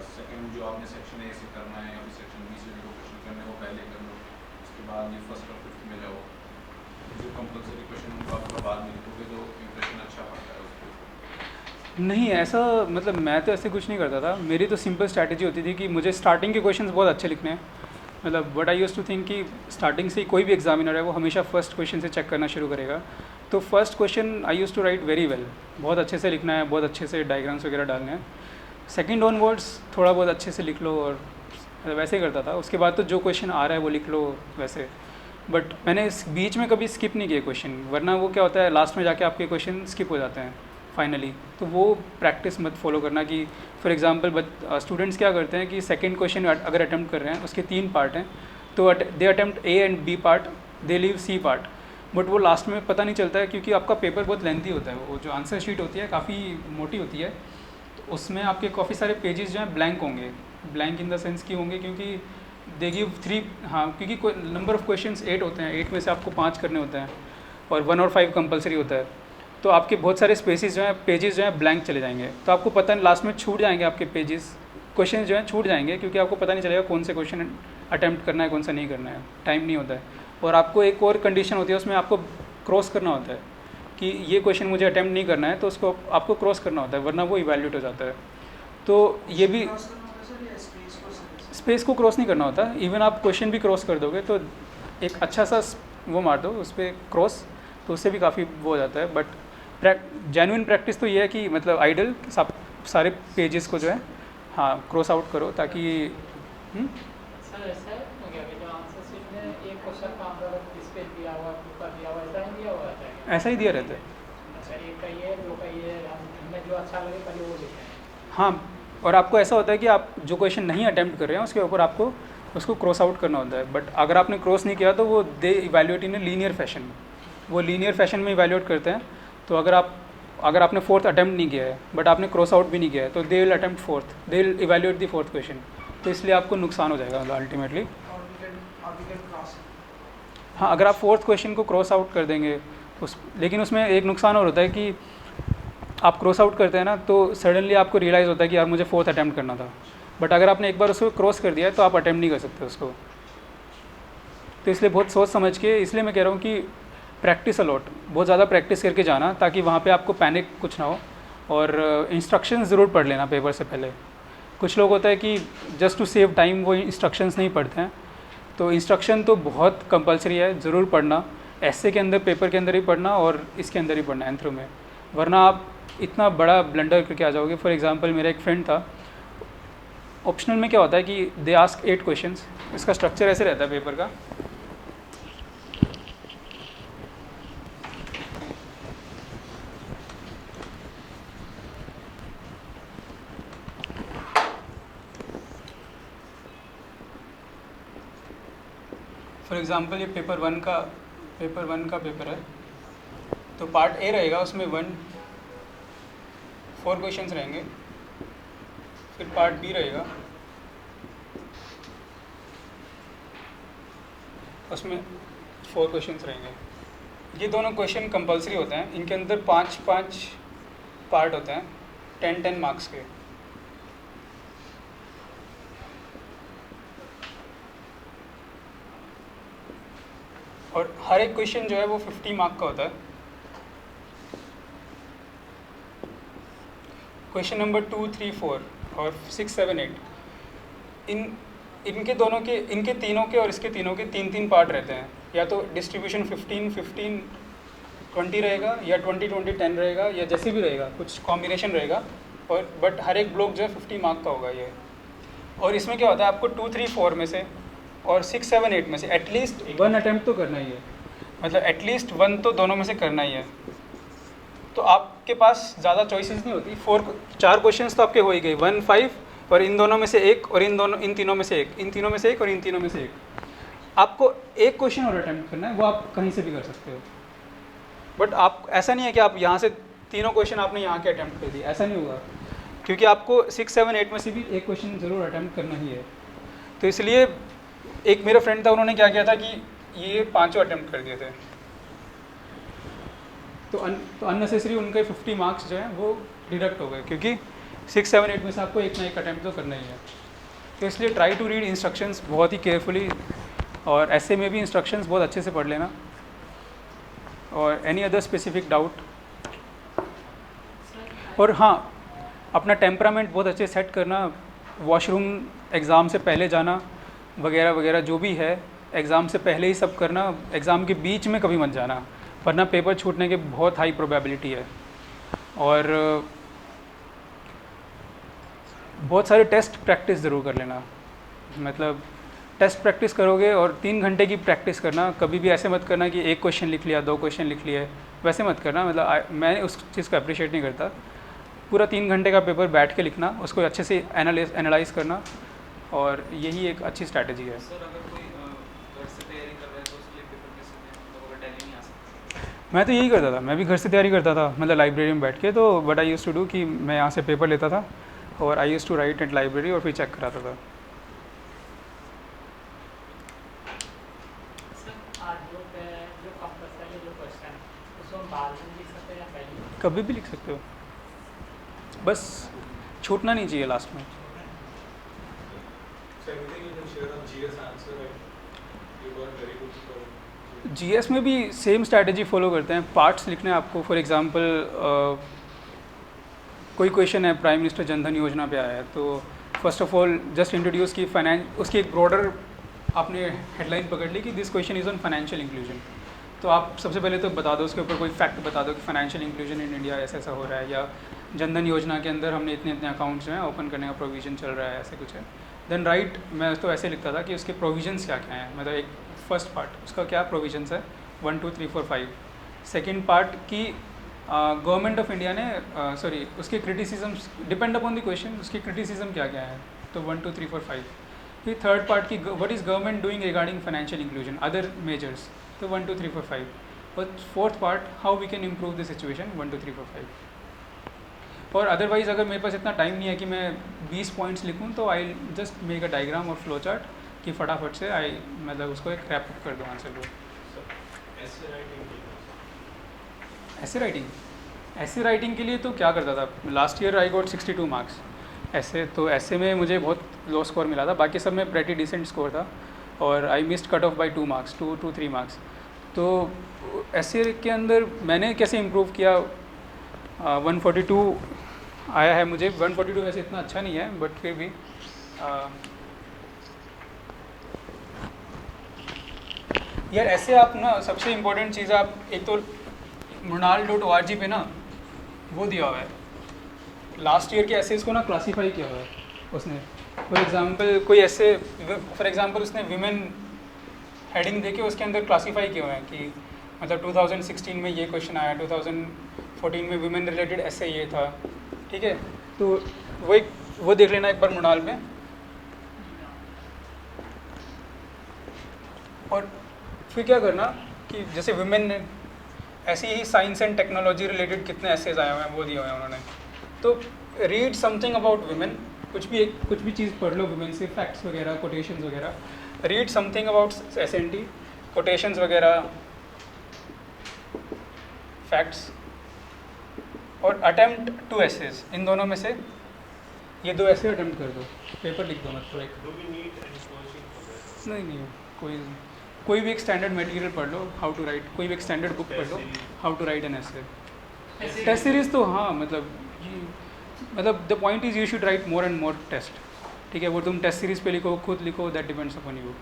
सेकंड जो आपने सेक्शन ए से करना है या फिर सेक्शन बी से जो क्वेश्चन करने हैं वो पहले कर लो, उसके बाद ये फर्स्ट और फिफ्थ में जाओ। जो कंपल्सरी क्वेश्चन उनको आप थोड़ा बाद में लिखोगे तो इम्प्रेशन अच्छा पड़ता है उसको। नहीं, ऐसा मतलब मैं तो ऐसे कुछ नहीं करता था। मेरी तो सिंपल स्ट्रैटेजी होती थी कि मुझे स्टार्टिंग के क्वेश्चंस बहुत अच्छे लिखने हैं। मतलब what I used to think कि स्टार्टिंग से कोई भी एग्जामिनर है वो हमेशा फर्स्ट क्वेश्चन से चेक करना शुरू करेगा। तो first question I used to write very well, बहुत अच्छे से लिखना है, बहुत अच्छे से डायग्राम्स वगैरह डालने हैं। सेकंड ऑनवर्ड्स थोड़ा बहुत अच्छे से लिख लो, और वैसे ही करता था। उसके बाद तो जो क्वेश्चन आ रहा है वो लिख लो वैसे। बट मैंने इस बीच में कभी स्किप नहीं किए क्वेश्चन, वरना वो क्या होता है लास्ट में जाके आपके क्वेश्चन स्किप हो जाते हैं फाइनली। तो वो प्रैक्टिस मत फॉलो करना कि फॉर एग्जांपल स्टूडेंट्स क्या करते हैं कि सेकंड क्वेश्चन अगर अटैम्प्ट कर रहे हैं उसके 3 पार्ट हैं, तो they attempt A and B part, they leave C part. But वो लास्ट में पता नहीं चलता है क्योंकि आपका पेपर बहुत लेंथी होता है। वो जो आंसर शीट होती है काफ़ी मोटी होती है, तो उसमें आपके काफ़ी सारे पेजेस जो हैं ब्लैंक होंगे। ब्लैंक इन द सेंस की होंगे क्योंकि दे गिव 3, हाँ, क्योंकि नंबर ऑफ़ क्वेश्चंस 8 होते हैं, 8 में से आपको 5 करने होते हैं और 1 और 5 कंपलसरी होता है। तो आपके बहुत सारे स्पेसेस जो हैं, पेजेस जो हैं ब्लैंक चले जाएंगे। तो आपको पता नहीं, लास्ट में छूट जाएंगे आपके पेजेस, क्वेश्चन जो हैं छूट जाएंगे क्योंकि आपको पता नहीं चलेगा कौन से क्वेश्चन अटैम्प्ट करना है, कौन सा नहीं करना है, टाइम नहीं होता है। और आपको एक और कंडीशन होती है, उसमें आपको क्रॉस करना होता है कि ये क्वेश्चन मुझे अटैम्प्ट नहीं करना है, तो उसको आपको क्रॉस करना होता है, वरना वो इवैल्यूएट हो जाता है। तो ये भी स्पेस को क्रॉस नहीं करना होता, इवन आप क्वेश्चन भी क्रॉस कर दोगे तो एक अच्छा सा वो मार दो उस पर क्रॉस, तो उससे भी काफ़ी वो हो जाता है। बट जेन्युइन प्रैक्टिस तो ये है कि मतलब आइडल सारे पेजेस को जो है हाँ क्रॉस आउट करो ताकि सर ऐसा है कि जो आंसर शीट में एक क्वेश्चन का आंसर इस पे दिया हुआ, ऊपर दिया हुआ, ऐसा ही दिया हुआ है? ऐसा ही दिया रहता है। सर एक का ये दो का ये हमें जो अच्छा लगे पहले वो लिखें। हाँ, और आपको ऐसा होता है कि आप जो क्वेश्चन नहीं अटैम्प्ट कर रहे हैं उसके ऊपर आपको उसको क्रॉस आउट करना होता है, बट अगर आपने क्रॉस नहीं किया तो वो they evaluate in a linear fashion में, वो लीनियर फैशन में इवैल्यूएट करते हैं। तो अगर आपने फोर्थ अटैम्प्ट नहीं किया है बट आपने क्रॉस आउट भी नहीं किया है तो they will attempt fourth, they will evaluate the fourth question, तो इसलिए आपको नुकसान हो जाएगा अल्टीमेटली। हाँ, अगर आप फोर्थ क्वेश्चन को क्रॉस आउट कर देंगे लेकिन उसमें एक नुकसान और होता है कि आप क्रॉस आउट करते हैं ना तो सडनली आपको रियलाइज़ होता है कि यार मुझे फोर्थ अटैम्प्ट करना था, बट अगर आपने एक बार उसको क्रॉस कर दिया है तो आप अटैम्प्ट नहीं कर सकते उसको। तो इसलिए बहुत सोच समझ के, इसलिए मैं कह रहा हूँ कि प्रैक्टिस अलॉट, बहुत ज़्यादा प्रैक्टिस करके जाना ताकि वहाँ पे आपको पैनिक कुछ ना हो, और इंस्ट्रक्शंस ज़रूर पढ़ लेना पेपर से पहले। कुछ लोग होता है कि जस्ट टू सेव टाइम वो इंस्ट्रक्शंस नहीं पढ़ते हैं, तो इंस्ट्रक्शन तो बहुत कंपलसरी है, ज़रूर पढ़ना। ऐसे के अंदर, पेपर के अंदर ही पढ़ना और इसके अंदर ही पढ़ना एंथ्रो में, वरना आप इतना बड़ा ब्लंडर करके आ जाओगे। फॉर एग्जांपल मेरा एक फ्रेंड था, ऑप्शनल में क्या होता है कि दे आस्क 8 क्वेश्चंस, इसका स्ट्रक्चर ऐसे रहता है पेपर का। फॉर एग्जांपल ये पेपर वन का पेपर है, तो पार्ट ए रहेगा, उसमें 4 क्वेश्चंस रहेंगे। फिर पार्ट बी रहेगा, उसमें 4 क्वेश्चंस रहेंगे। ये दोनों क्वेश्चन कंपलसरी होते हैं, इनके अंदर 5-5 पार्ट होते हैं 10-10 मार्क्स के। और हर एक क्वेश्चन जो है वो 50 मार्क का होता है। क्वेश्चन नंबर 2, 3, 4 और 6, 7, 8 इनके तीनों के और इसके तीनों के 3-3 पार्ट रहते हैं। या तो डिस्ट्रीब्यूशन 15-15 20 रहेगा, या 20-20 10 रहेगा, या जैसे भी रहेगा, कुछ कॉम्बिनेशन रहेगा। और बट हर एक ब्लॉक जो है 50 मार्क का होगा ये। और इसमें क्या होता है, आपको 2, 3, 4 में से और 6, 7, 8 में से एटलीस्ट 1 अटैम्प्ट तो करना ही है, मतलब एटलीस्ट 1 तो दोनों में से करना ही है। तो आपके पास ज़्यादा चॉइसेस नहीं होती। 4 क्वेश्चंस तो आपके हो ही गए, 1, 5 और इन दोनों में से एक, और इन तीनों में से एक, इन तीनों में से एक और इन तीनों में से एक। आपको एक क्वेश्चन और अटैम्प्ट करना है, वो आप कहीं से भी कर सकते हो। बट आप, ऐसा नहीं है कि आप यहाँ से तीनों क्वेश्चन आपने यहाँ के अटैम्प्ट कर दिए, ऐसा नहीं होगा, क्योंकि आपको 6, 7, 8 में से भी एक क्वेश्चन ज़रूर अटैम्प्ट करना ही है। तो इसलिए एक मेरा फ्रेंड था, उन्होंने क्या किया था कि ये 5 अटैम्प्ट कर दिए थे, तो अननेसेसरी उनके 50 मार्क्स जो हैं वो डिडक्ट हो गए, क्योंकि 6, 7, 8 में से आपको एक ना एक अटैम्प्ट तो करना ही है। तो इसलिए ट्राई टू रीड इंस्ट्रक्शंस बहुत ही केयरफुली, और ऐसे में भी इंस्ट्रक्शंस बहुत अच्छे से पढ़ लेना। और एनी अदर स्पेसिफिक डाउट, और हाँ, अपना टेम्परामेंट बहुत अच्छे सेट करना, वॉशरूम एग्ज़ाम से पहले जाना वगैरह वगैरह जो भी है, एग्ज़ाम से पहले ही सब करना, एग्ज़ाम के बीच में कभी मत जाना, वरना पेपर छूटने के बहुत हाई प्रोबेबिलिटी है। और बहुत सारे टेस्ट प्रैक्टिस ज़रूर कर लेना, मतलब टेस्ट प्रैक्टिस करोगे और 3 घंटे की प्रैक्टिस करना। कभी भी ऐसे मत करना कि एक क्वेश्चन लिख लिया, 2 क्वेश्चन लिख लिए, वैसे मत करना। मतलब मैं उस चीज़ को अप्रिशिएट नहीं करता। पूरा 3 घंटे का पेपर बैठ के लिखना, उसको अच्छे से एनालाइज करना, और यही एक अच्छी स्ट्रैटेजी है। सर अगर कोई घर से तैयारी कर रहा है तो उसके लिए पेपर कैसे दें, तो अगर दिल्ली नहीं आ सकता? मैं तो यही करता था, मैं भी घर से तैयारी करता था, मतलब लाइब्रेरी में बैठ के। तो what I used to do कि मैं यहाँ से पेपर लेता था और I used to write at library और फिर चेक कराता था। जो कंपल्सरी जो क्वेश्चन उसको हम बाद में लिख सकते हैं या पहले? कभी भी लिख सकते हो, बस छूटना नहीं चाहिए लास्ट में। So anything you can share on GS answer, and you got very good score. GS में भी सेम स्ट्रैटेजी फॉलो करते हैं। पार्ट्स लिखने हैं आपको। फॉर एग्जांपल कोई क्वेश्चन है, प्राइम मिनिस्टर जनधन योजना पे आया है, तो first of all just introduce की उसकी एक ब्रॉडर आपने हेडलाइन पकड़ ली कि this question is on financial inclusion. तो आप सबसे पहले तो बता दो, उसके ऊपर कोई फैक्ट बता दो कि फाइनेंशियल इंक्लूजन इन इंडिया ऐसा ऐसा हो रहा है, या जनधन योजना के अंदर हमने इतने इतने अकाउंट्स जो हैं ओपन करने का प्रोविज़न चल रहा है, ऐसे कुछ है। देन राइट, मैं तो ऐसे लिखता था कि उसके प्रोविजंस क्या क्या हैं, मतलब एक फर्स्ट पार्ट उसका क्या प्रोविजंस है, 1, 2, 3, 4, 5। सेकेंड पार्ट की गवर्नमेंट ऑफ इंडिया ने सॉरी उसके criticisms depend upon the question, उसकी क्रिटिसिज्म क्या क्या है। तो 1 2 3 4 5 फिर थर्ड पार्ट की what is government doing regarding financial inclusion other measures, तो 1 2 3 4 5। और fourth part how we can improve the situation 1 2 3 4 5। और अदरवाइज़ अगर मेरे पास इतना टाइम नहीं है कि मैं 20 पॉइंट्स लिखूँ तो I just make a diagram और फ्लो चार्ट कि फटाफट से आई मतलब उसको एक रैप अप कर दूँ आंसर को। ऐसे राइटिंग के लिए तो क्या करता था, last year I got 62 marks ऐसे, तो ऐसे में मुझे बहुत लो स्कोर मिला था, बाकी सब में प्रेटी डिसेंट स्कोर था और I missed cut off by 2 marks 2 to 3 marks. तो ऐसे के अंदर मैंने कैसे इम्प्रूव किया, 142 आया है मुझे। 142 वैसे इतना अच्छा नहीं है बट फिर भी यार ऐसे आप ना सबसे इम्पोर्टेंट चीज़ आप एक तो mrinal.org पे ना वो दिया हुआ है, लास्ट ईयर के एसेज को ना क्लासीफाई किया हुआ है उसने। फॉर एग्जांपल कोई ऐसे फॉर एग्जांपल उसने विमेन हेडिंग देके उसके अंदर क्लासीफाई किए हुए हैं कि मतलब 2016 में ये क्वेश्चन आया, 2014 में विमेन रिलेटेड ऐसे ये था, ठीक है। तो वो देख लेना एक बार मृणाल में। और फिर क्या करना कि जैसे विमेन ने ऐसे ही साइंस एंड टेक्नोलॉजी रिलेटेड कितने एसेज आए हुए हैं वो दिए हुए हैं उन्होंने। तो रीड समथिंग अबाउट विमेन, कुछ भी चीज़ पढ़ लो विमेन से, फैक्ट्स वगैरह, कोटेशंस वगैरह, read something about SNT, quotations वगैरह, फैक्ट्स, और अटेम्प्ट 2 एसेज। इन दोनों में से ये 2 ऐसे अटेम्प्ट कर दो, पेपर लिख दो मत नहीं, कोई भी एक स्टैंडर्ड मटेरियल पढ़ लो, हाउ टू राइट, कोई भी एक स्टैंडर्ड बुक पढ़ लो, how to write an essay. Test series तो हाँ मतलब the point is you should write more and more test, ठीक है। वो तुम टेस्ट सीरीज पे लिखो, खुद लिखो, दैट डिपेंड्स अपॉन यू।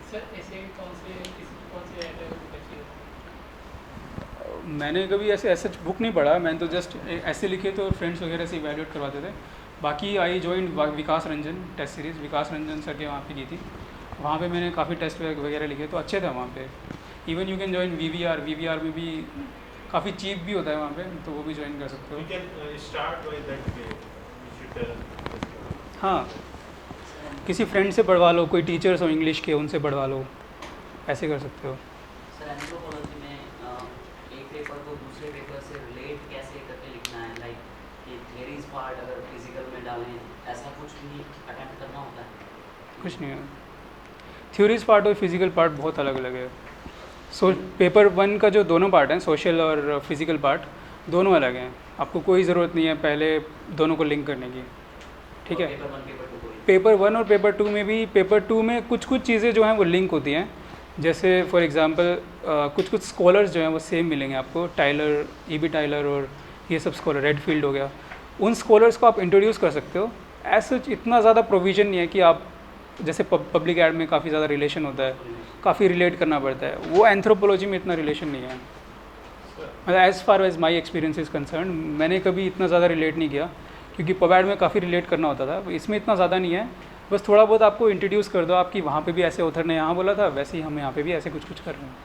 मैंने कभी ऐसे बुक नहीं पढ़ा, मैंने तो जस्ट ऐसे लिखे तो फ्रेंड्स वगैरह से इवैल्यूएट करवाते थे। बाकी I join Vikas Ranjan test series, Vikas Ranjan sir के वहाँ पे की थी, वहाँ पे मैंने काफ़ी टेस्ट वगैरह लिखे तो अच्छे थे वहाँ पे। Even you can join VVR में भी काफ़ी चीप भी होता है वहाँ पे, तो वो भी ज्वाइन कर सकते हो। हाँ, किसी फ्रेंड से पढ़वा लो, कोई टीचर्स हो इंग्लिश के उनसे पढ़वा लो, ऐसे कर सकते हो। सर एंथ्रोपोलॉजी में एक पेपर को दूसरे पेपर से रिलेट कैसे करके लिखना है, लाइक ये थियरीज पार्ट अगर फिजिकल में डालें, ऐसा कुछ भी अटेम्प्ट करना होता है? कुछ नहीं है, थ्योरीज पार्ट और फिजिकल पार्ट बहुत अलग अलग है। सो पेपर 1 का जो दोनों पार्ट हैं, सोशल और फिजिकल पार्ट, दोनों अलग हैं। आपको कोई ज़रूरत नहीं है पहले दोनों को लिंक करने की, ठीक है। पेपर 1 और पेपर 2 में भी, पेपर 2 में कुछ चीज़ें जो हैं वो लिंक होती हैं। जैसे फॉर एग्जांपल कुछ स्कॉलर्स जो हैं वो सेम मिलेंगे आपको, टाइलर, ईबी टाइलर और ये सब स्कॉलर, रेडफील्ड हो गया, उन स्कॉलर्स को आप इंट्रोड्यूस कर सकते हो। ऐसा इतना ज़्यादा प्रोविज़न नहीं है कि आप जैसे पब्लिक एड में काफ़ी ज़्यादा रिलेशन होता है, काफ़ी रिलेट करना पड़ता है, वो एंथ्रोपोलॉजी में इतना रिलेशन नहीं है। मतलब as far as my experience is concern, मैंने कभी इतना ज़्यादा रिलेट नहीं किया क्योंकि पबैड में काफ़ी रिलेट करना होता था, इसमें इतना ज़्यादा नहीं है। बस थोड़ा बहुत आपको इंट्रोड्यूस कर दो, आपकी वहाँ पे भी ऐसे ऑथर ने यहाँ बोला था, वैसे ही हम यहाँ पे भी ऐसे कुछ कर रहे हैं।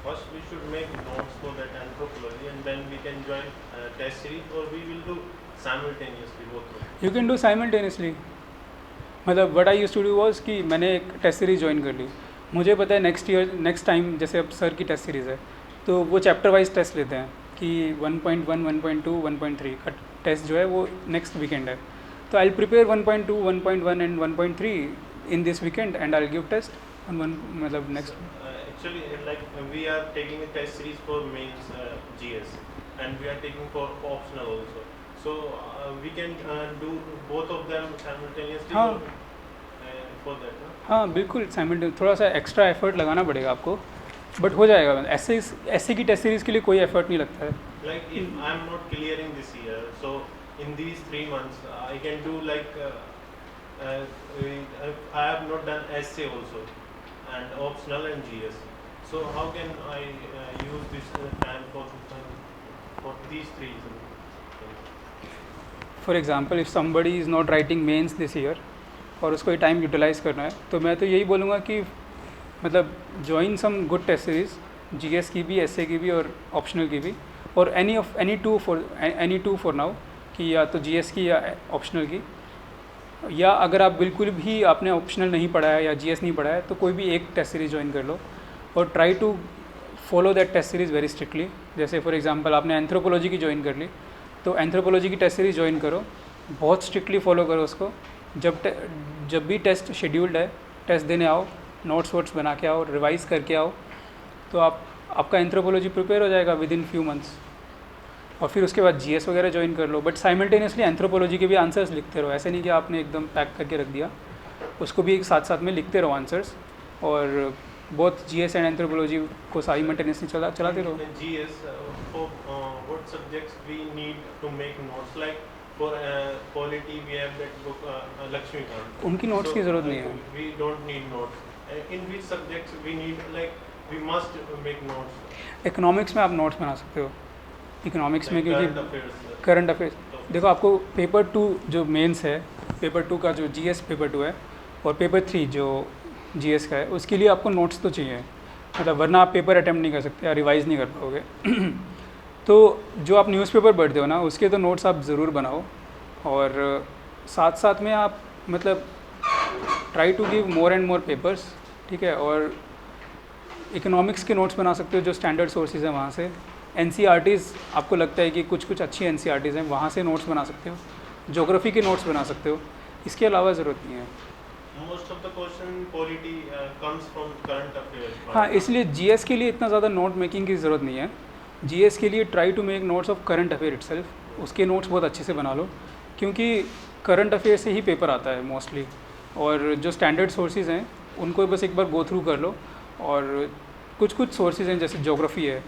First we should make notes for that anthropology and then we can join test series, or we will do simultaneously both of them. You can do simultaneously. मतलब what I used to do was कि मैंने एक test series join कर ली, मुझे पता है next time जैसे अब सर की टेस्ट सीरीज़ है तो वो चैप्टर वाइज टेस्ट लेते हैं कि 1.1, 1.2, 1.3 का टेस्ट जो है वो नेक्स्ट वीकेंड है, तो I will prepare 1.2, 1.1 and 1.3 in this weekend and I will give test on one, मतलब next. Actually, like we are taking a test series for mains GS and we are taking for optional also. So we can do both of them simultaneously. हाँ, for that. हाँ बिल्कुल simultaneous, थोड़ा सा extra effort लगाना पड़ेगा आपको, but हो जाएगा। ऐसे की टेस्ट सीरीज़ के लिए कोई एफर्ट नहीं लगता है। Like if I am not clearing this year, so in these 3 months I can do like I have not done essay also and optional and GS. So how can I use this time for these 3 things? For example if somebody is not writing mains this year और उसको ये time utilise करना है, तो मैं तो यही बोलूँगा कि मतलब join some good test series, GS की भी, एसए की भी और ऑप्शनल की भी, और एनी टू फॉर नाउ, कि या तो जीएस की या ऑप्शनल की, या अगर आप बिल्कुल भी आपने ऑप्शनल नहीं पढ़ा है या जीएस नहीं पढ़ा है तो कोई भी एक टेस्ट सीरीज़ ज्वाइन कर लो और try to follow that test series very strictly. जैसे फॉर एग्जांपल आपने एंथ्रोपोलॉजी की ज्वाइन कर ली तो एंथ्रोपोलॉजी की टेस्ट सीरीज़ ज्वाइन करो, बहुत स्ट्रिक्टली फॉलो करो उसको। जब भी टेस्ट शेड्यूल्ड है, टेस्ट देने आओ, नोट्स वोट्स बना के आओ, रिवाइज करके आओ, तो आपका एंथ्रोपोलॉजी प्रिपेयर हो जाएगा विद इन फ्यू मंथ्स। और फिर उसके बाद जीएस वगैरह ज्वाइन कर लो, बट साइमल्टेनियसली एंथ्रोपोलॉजी के भी आंसर्स लिखते रहो। ऐसे नहीं कि आपने एकदम पैक करके रख दिया, उसको भी एक साथ साथ में लिखते रहो आंसर्स, और बहुत जीएस एंड एंथ्रोपोलॉजी को साइमल्टेनियसली चलाते रहो। GS, for what subjects we need to make notes, like for polity we have that book Lakshmikant. उनकी नोट्स की ज़रूरत नहीं है। We don't need notes. In which subjects we need, like we must make notes. Economics में आप notes बना सकते हो, इकोनॉमिक्स में, Like current क्योंकि affairs. करंट अफेयर्स देखो, आपको पेपर 2 जो मेंस है, पेपर 2 का जो जीएस पेपर 2 है, और पेपर 3 जो जीएस का है, उसके लिए आपको नोट्स तो चाहिए, मतलब वरना आप पेपर अटेम्प्ट नहीं कर सकते या रिवाइज नहीं कर पाओगे। तो जो आप न्यूज़पेपर पढ़ते हो ना, उसके तो नोट्स आप ज़रूर बनाओ, और साथ साथ में आप मतलब try to give more and more papers, ठीक है। और इकोनॉमिक्स के नोट्स बना सकते हो जो स्टैंडर्ड सोर्सेज हैं वहाँ से। एनसीईआरटीज़ आपको लगता है कि कुछ अच्छी एनसीईआरटीज़ हैं, वहाँ से नोट्स बना सकते हो। ज्योग्राफी के नोट्स बना सकते हो, इसके अलावा ज़रूरत नहीं है। Most of the question polity comes from current affairs. हाँ, इसलिए जीएस के लिए इतना ज़्यादा नोट मेकिंग की ज़रूरत नहीं है। जीएस के लिए try to make notes of current affair itself, उसके नोट्स बहुत अच्छे से बना लो, क्योंकि करंट अफेयर से ही पेपर आता है मोस्टली। और जो स्टैंडर्ड सोर्सेज हैं उनको बस एक बार गो थ्रू कर लो, और कुछ सोर्सेज हैं जैसे ज्योग्राफी है,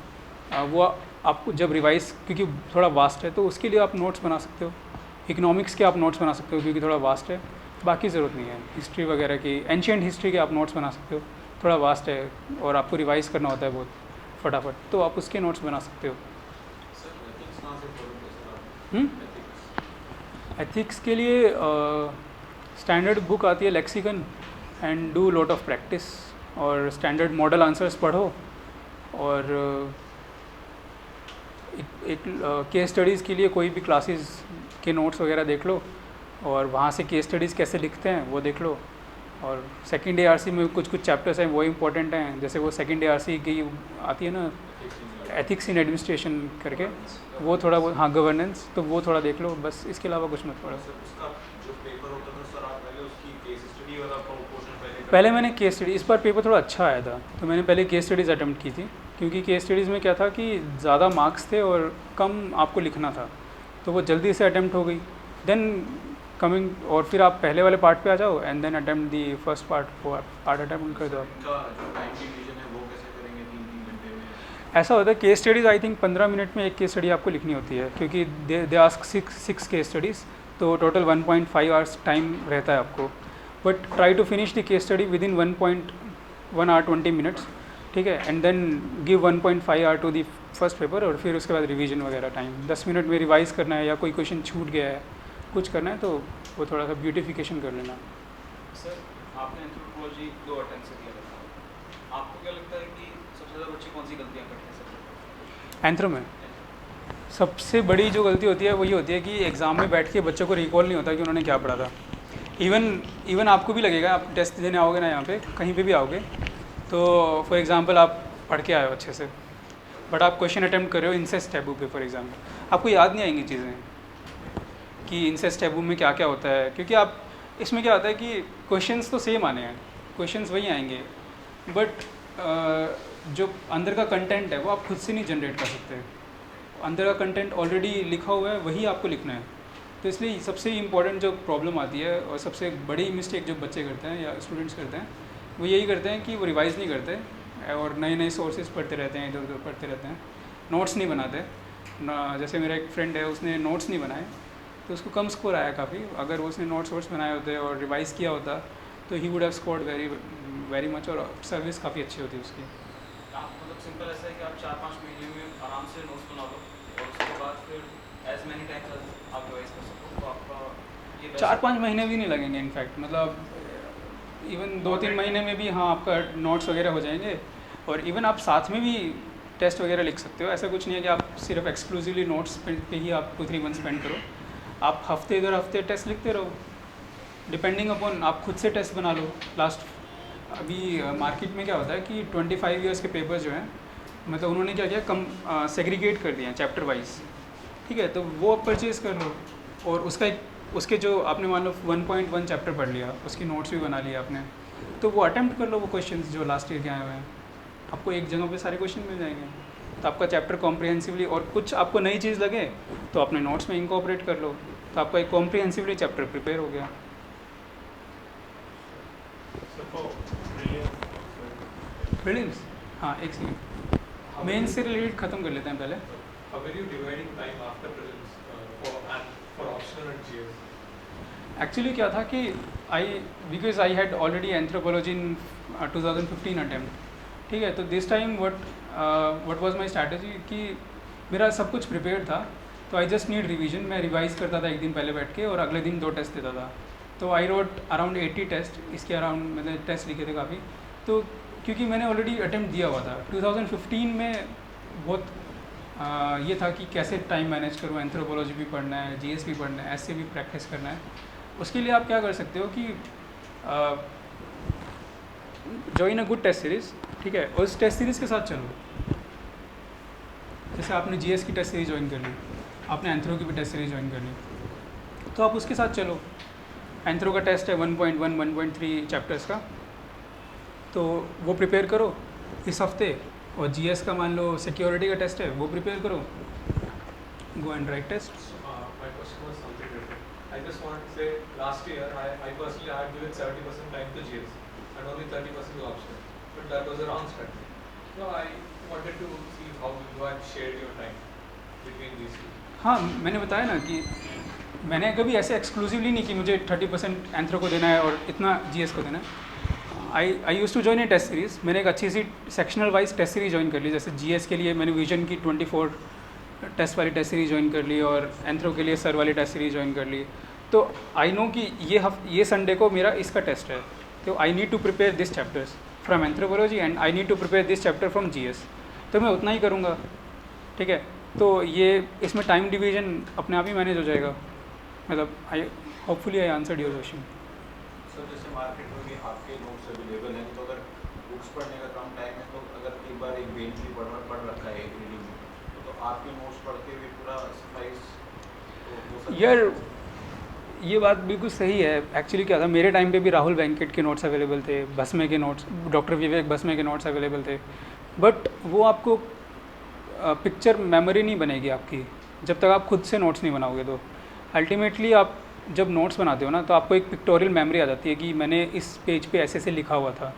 वो आपको जब रिवाइज, क्योंकि थोड़ा वास्ट है तो उसके लिए आप नोट्स बना सकते हो। इकोनॉमिक्स के आप नोट्स बना सकते हो क्योंकि थोड़ा वास्ट है, बाकी ज़रूरत नहीं है। हिस्ट्री वगैरह की, एंशिएंट हिस्ट्री के आप नोट्स बना सकते हो, थोड़ा वास्ट है और आपको रिवाइज करना होता है बहुत फटाफट, तो आप उसके नोट्स बना सकते हो। एथिक्स के लिए स्टैंडर्ड बुक आती है lexicon, and do lot of practice, और स्टैंडर्ड मॉडल आंसर्स पढ़ो, और एक केस स्टडीज़ के लिए कोई भी क्लासेस के नोट्स वगैरह देख लो, और वहाँ से केस स्टडीज़ कैसे लिखते हैं वो देख लो। और सेकंड ARC में कुछ चैप्टर्स हैं वो इम्पोर्टेंट हैं, जैसे वो सेकंड ARC की आती है ना, एथिक्स इन एडमिनिस्ट्रेशन करके, वो थोड़ा बहुत, हाँ गवर्नेंस, तो वो थोड़ा देख लो, बस इसके अलावा कुछ मत पढ़ो। उसका जो पेपर होता था सर, आप पहले उसकी केस स्टडी वाला पोर्शन पहले मैंने केस स्टडी, इस बार पेपर थोड़ा अच्छा आया था तो मैंने पहले केस स्टडीज़ अटेम्प्ट की थी, क्योंकि केस स्टडीज़ में क्या था कि ज़्यादा मार्क्स थे और कम आपको लिखना था, तो वो जल्दी से अटेम्प्ट हो गई। देन कमिंग, और फिर आप पहले वाले पार्ट पे आ जाओ, and then attempt the first part attempt कर दो। इनका जो टाइम डिवीजन है वो कैसे करेंगे 3 घंटे में? ऐसा होता है case studies, I think 15 minute में एक केस स्टडी आपको लिखनी होती है, क्योंकि दे आस्क 6 केस स्टडीज़, तो टोटल 1.5 आवर्स टाइम रहता है आपको। But try to finish the case study within 1 hour 20 minutes, ठीक है, and then give 1.5 hour to the first paper, और फिर उसके बाद रिवीजन वगैरह टाइम 10 मिनट में रिवाइज़ करना है, या कोई क्वेश्चन छूट गया है, कुछ करना है तो वो थोड़ा सा ब्यूटिफिकेशन कर लेना। सर आपने एंथ्रोपोलॉजी 2 अटेम्प्ट से किया था, आपको क्या लगता है कि सबसे ज़्यादा बच्चे कौन सी गलतियाँ करते हैं सर? एंथ्रो में सबसे बड़ी जो गलती होती है वो ये होती है कि एग्ज़ाम में बैठ के बच्चों को रिकॉल नहीं होता कि उन्होंने क्या पढ़ा था। इवन आपको भी लगेगा, आप टेस्ट देने आओगे ना, यहाँ पे कहीं पे भी आओगे, तो फॉर एग्जांपल आप पढ़ के आए हो अच्छे से, बट आप क्वेश्चन अटेम्प्ट कर रहे हो इंसेस्ट टैबू पे फॉर एग्जांपल, आपको याद नहीं आएंगी चीज़ें कि इंसेस्ट टैबू में क्या क्या होता है, क्योंकि आप इसमें क्या होता है कि क्वेश्चंस तो सेम आने हैं, क्वेश्चंस वही आएंगे, बट जो अंदर का कंटेंट है वो आप खुद से नहीं जनरेट कर सकते। अंदर का कंटेंट ऑलरेडी लिखा हुआ है, वही आपको लिखना है। तो इसलिए सबसे इम्पॉर्टेंट जो प्रॉब्लम आती है और सबसे बड़ी मिस्टेक जो बच्चे करते हैं या स्टूडेंट्स करते हैं, वो यही करते हैं कि वो रिवाइज़ नहीं करते और नए नए सोर्सेज पढ़ते रहते हैं, इधर उधर पढ़ते रहते हैं, नोट्स नहीं बनाते जैसे मेरा एक फ्रेंड है, उसने नोट्स नहीं बनाए तो उसको कम स्कोर आया काफ़ी। अगर उसने नोट्स बनाए होते और रिवाइज़ किया होता तो he would have scored very much, और सर्विस काफ़ी अच्छी होती उसकी। आप मतलब सिंपल ऐसा है कि आप 4-5 महीने में आराम से नोट्स बना लो, और उसके बाद फिर एज मैनी टाइम्स आप रिवाइज कर सको, तो आपका ये 4-5 महीने भी नहीं लगेंगे इनफैक्ट, मतलब इवन 2-3 महीने में भी हाँ आपका नोट्स वगैरह हो जाएंगे। और इवन आप साथ में भी टेस्ट वगैरह लिख सकते हो। ऐसा कुछ नहीं है कि आप सिर्फ एक्सक्लूसिवली नोट्स पे ही आप 2-3 मंथ स्पेंड करो। आप हफ्ते दर हफ्ते टेस्ट लिखते रहो, डिपेंडिंग अपॉन आप खुद से टेस्ट बना लो। अभी मार्केट में क्या होता है कि 25 ईयर्स के पेपर्स जो हैं, मतलब उन्होंने क्या किया, कम सेग्रीगेट कर दिए हैं चैप्टर वाइज, ठीक है। तो वो आप परचेज़ कर लो और उसके जो आपने मान लो 1.1 चैप्टर पढ़ लिया, उसकी नोट्स भी बना लिया आपने, तो वो अटेम्प्ट कर लो वो क्वेश्चंस जो लास्ट ईयर के आए हुए हैं। आपको एक जगह पे सारे क्वेश्चन मिल जाएंगे, तो आपका चैप्टर कॉम्प्रिहेंसिवली, और कुछ आपको नई चीज़ लगे तो अपने नोट्स में इनकॉर्पोरेट कर लो, तो आपका एक कॉम्प्रिहेंसिवली चैप्टर प्रिपेयर हो गया। प्रीलिम्स, हाँ एक सेकेंड, मेंस से रिलेटेड ख़त्म कर लेते हैं पहले। How were you dividing time after prelims for optional and GS? Actually क्या था कि because I had already anthropology in 2015 attempt, ठीक है। तो this time what was my strategy कि मेरा सब कुछ प्रिपेयर्ड था, तो आई जस्ट नीड रिवीजन। मैं रिवाइज करता था एक दिन पहले बैठ के और अगले दिन 2 टेस्ट देता था। तो आई रोट अराउंड 80 टेस्ट, इसके अराउंड मैंने टेस्ट लिखे थे काफ़ी। तो क्योंकि मैंने ऑलरेडी अटेम्प्ट दिया हुआ था 2015 में, बहुत ये था कि कैसे टाइम मैनेज करूँ, एंथ्रोपोलॉजी भी पढ़ना है, जीएस भी पढ़ना है, ऐसे भी प्रैक्टिस करना है। उसके लिए आप क्या कर सकते हो कि join a good test series, ठीक है। उस टेस्ट सीरीज़ के साथ चलो, जैसे आपने जीएस की टेस्ट सीरीज ज्वाइन कर ली, आपने एंथ्रो की भी टेस्ट सीरीज ज्वाइन कर ली, तो आप उसके साथ चलो। एंथ्रो का टेस्ट है 1.1 1.3 चैप्टर्स का, तो वो प्रिपेयर करो इस हफ्ते। और जीएस का मान लो सिक्योरिटी का टेस्ट है, वो प्रिपेयर करो, go and write test. My question was something different. I just want to say, last year I personally had given 70% time to GS and only 30% to optional, but that was a wrong strategy. So I wanted to see how you had shared your time between these two. हाँ, मैंने बताया ना कि मैंने कभी ऐसे exclusively नहीं कि मुझे 30% एंथ्रो को देना है और इतना जीएस को देना है। I use to join a test series. मैंने एक अच्छी सी sectional wise test series join कर ली। जैसे जीएस के लिए मैंने विजन की 24 टेस्ट वाली टेस्ट सीरीज ज्वाइन कर ली और एंथ्रो के लिए सर वाली टेस्ट सीरीज ज्वाइन कर ली। तो आई नो कि ये संडे को मेरा इसका टेस्ट है, तो I need to prepare this chapters from anthropology and I need to prepare this chapter from GS, तो मैं उतना ही करूँगा, ठीक है। तो ये इसमें टाइम डिवीजन अपने आप ही मैनेज हो जाएगा। मतलब hopefully I answered your question. Sir जैसे मार्केट में भी आपके नोट्स अवेलेबल हैं, तो अगर बुक्स पढ़ने का कम टाइम है, तो अगर एक बार एक बेंच भी पढ़ रखा है एक रीडिंग में, तो आपके नोट्स पढ़ के भी पूरा सफाइस हो सकता है? यार ये बात बिल्कुल सही है। एक्चुअली क्या था, मेरे टाइम पे भी राहुल वेंकट के नोट्स अवेलेबल थे, भस्मे के नोट्स, डॉक्टर विवेक भस्मे के नोट्स अवेलेबल थे, बट वो आपको पिक्चर मेमोरी नहीं बनेगी आपकी जब तक आप खुद से नोट्स नहीं बनाओगे। तो अल्टीमेटली आप जब नोट्स बनाते हो ना, तो आपको एक पिक्टोरियल मेमोरी आ जाती है कि मैंने इस पेज पे ऐसे लिखा हुआ था,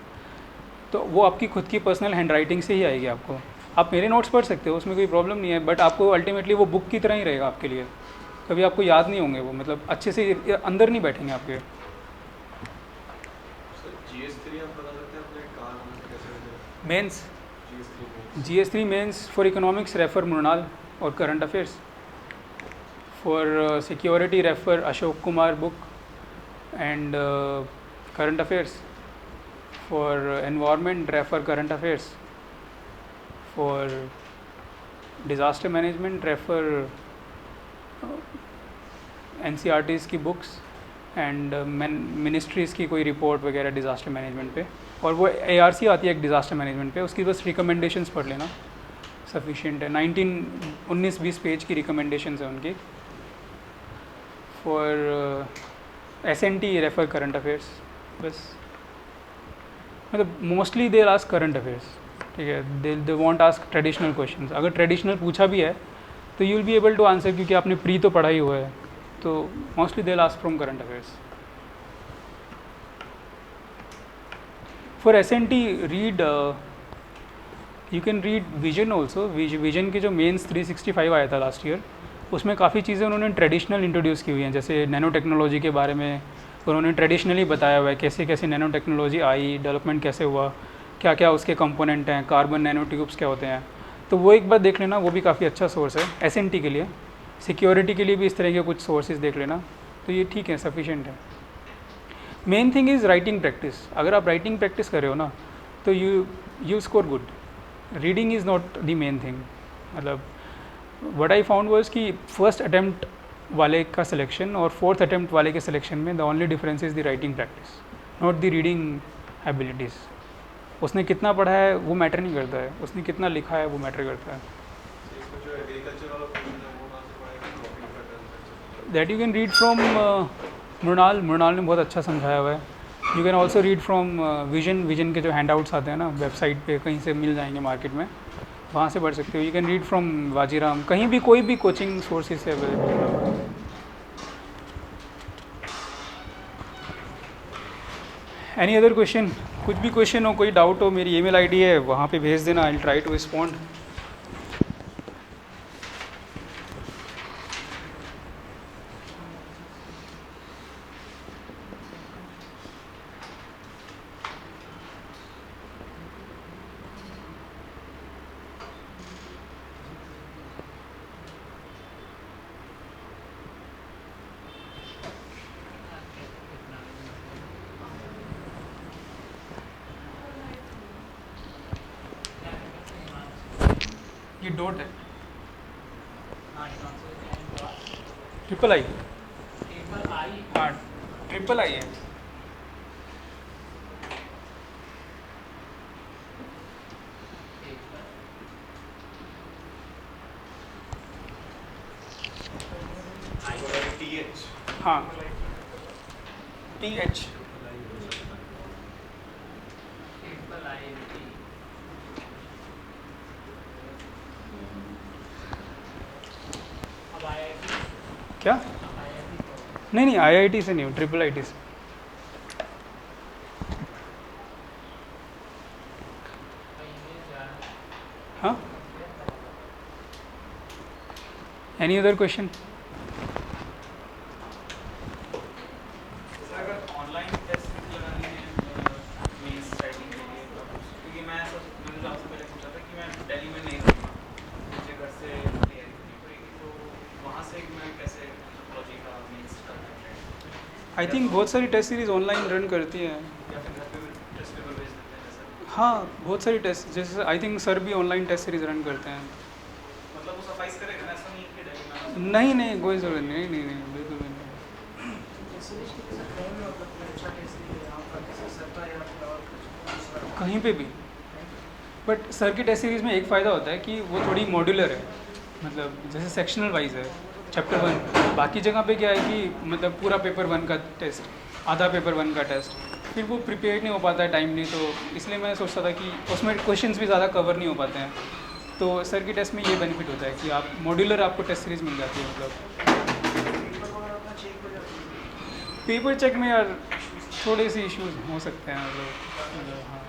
तो वो आपकी खुद की पर्सनल हैंड राइटिंग से ही आएगी आपको। आप मेरे नोट्स पढ़ सकते हो, उसमें कोई प्रॉब्लम नहीं है, बट आपको अल्टीमेटली वो बुक की तरह ही रहेगा आपके लिए। कभी आपको याद नहीं होंगे वो, मतलब अच्छे से अंदर नहीं बैठेंगे आपके। GS3 आप बता सकते हैं अपने कहाँ से कैसे? Mains GS3 GS3 mains for economics refer Mrinal और current affairs, for security refer Ashok Kumar book and current affairs, for environment refer current affairs, for disaster management refer NCERTs की बुक्स एंड मिनिस्ट्रीज़ की कोई रिपोर्ट वगैरह डिज़ास्टर मैनेजमेंट पे, और वो ARC आती है एक डिज़ास्टर मैनेजमेंट पे, उसकी बस रिकमेंडेशंस पढ़ लेना सफिशिएंट है। 19-20 पेज की रिकमेंडेशंस है उनकी। For SNT refer current affairs, बस। मतलब mostly they ask current affairs, ठीक है। They won't ask traditional questions. अगर ट्रेडिशनल पूछा भी है तो you will be able to answer, क्योंकि आपने प्री तो पढ़ा ही हुआ है। तो mostly they ask from current affairs. For SNT read, you can read Vision also. Vision की जो मेंस 365 आया था लास्ट ईयर, उसमें काफ़ी चीज़ें उन्होंने ट्रेडिशनल इंट्रोड्यूस की हुई हैं। जैसे नैनो टेक्नोलॉजी के बारे में उन्होंने ट्रेडिशनली बताया हुआ है, कैसे कैसे नैनो टेक्नोलॉजी आई, डेवलपमेंट कैसे हुआ, क्या क्या उसके कंपोनेंट हैं, कार्बन नैनो ट्यूब्स क्या होते हैं। तो वो एक बार देख लेना, वो भी काफ़ी अच्छा सोर्स है SNT के लिए। सिक्योरिटी के लिए भी इस तरह के कुछ सोर्सेज देख लेना, तो ये ठीक है, सफिशिएंट है। Main thing is writing practice. अगर आप राइटिंग प्रैक्टिस कर रहे हो ना, तो you score good. Reading is not the main thing. मतलब व्हाट आई फाउंड वाज कि फर्स्ट अटेम्प्ट वाले का सिलेक्शन और फोर्थ अटेम्प्ट वाले के सिलेक्शन में the only difference is the writing practice, not the reading abilities. उसने कितना पढ़ा है वो मैटर नहीं करता है, उसने कितना लिखा है वो मैटर करता है. That you can read from Mrunal ने बहुत अच्छा समझाया हुआ है. You can also read from Vision के जो हैंड आउट्स आते हैं ना वेबसाइट पे, कहीं से मिल जाएंगे मार्केट में, वहाँ से पढ़ सकते हो. You can read from Vajiram, कहीं भी कोई भी कोचिंग सोर्सेज से अवेलेबल. Any other question? कुछ भी क्वेश्चन हो, कोई डाउट हो, मेरी ईमेल आईडी है, वहाँ पे भेज देना. I will try to respond. ये डॉट है, ट्रिपल आई. हाँ ट्रिपल आई है. हाँ TH. क्या? नहीं IIT से नहीं हूँ, ट्रिपल IT से. हाँ एनी अदर क्वेश्चन? अगर ऑनलाइन टेस्ट लगानी है मेंस राइटिंग के लिए, क्योंकि मैंने जो आपसे पहले पूछा था कि मैं दिल्ली में नहीं रहूँगा, मुझे घर से तैयारी करनी पड़ेगी, तो वहाँ से मैं कैसे एंथ्रोपोलॉजी का मेंस करना है? आई थिंक बहुत सारी टेस्ट सीरीज़ ऑनलाइन रन करती हैं. या फिर घर पे टेस्ट पेपर भेज देते हैं जैसे? हाँ बहुत सारी टेस्ट, जैसे आई थिंक सर भी ऑनलाइन टेस्ट सीरीज़ रन करते हैं. मतलब वो सफाइस करेगा ना, ऐसा नहीं कि दिल्ली में नहीं कोई ज़रूरत नहीं. नहीं बिल्कुल नहीं. कहीं पे भी. बट सर की टेस्ट सीरीज़ में एक फ़ायदा होता है कि वो थोड़ी मॉड्यूलर है. मतलब जैसे सेक्शनल वाइज है, चैप्टर 1. बाकी जगह पे क्या है कि मतलब पूरा पेपर 1 का टेस्ट, आधा पेपर 1 का टेस्ट, फिर वो प्रिपेयर नहीं हो पाता है टाइमली. तो इसलिए मैं सोचता था कि उसमें क्वेश्चंस भी ज़्यादा कवर नहीं हो पाते हैं. तो सर की टेस्ट में ये बेनिफिट होता है कि आप मॉड्यूलर आपको टेस्ट सीरीज़ मिल जाती है. मतलब पेपर चेक में यार थोड़े से इश्यूज हो सकते हैं. मतलब हाँ,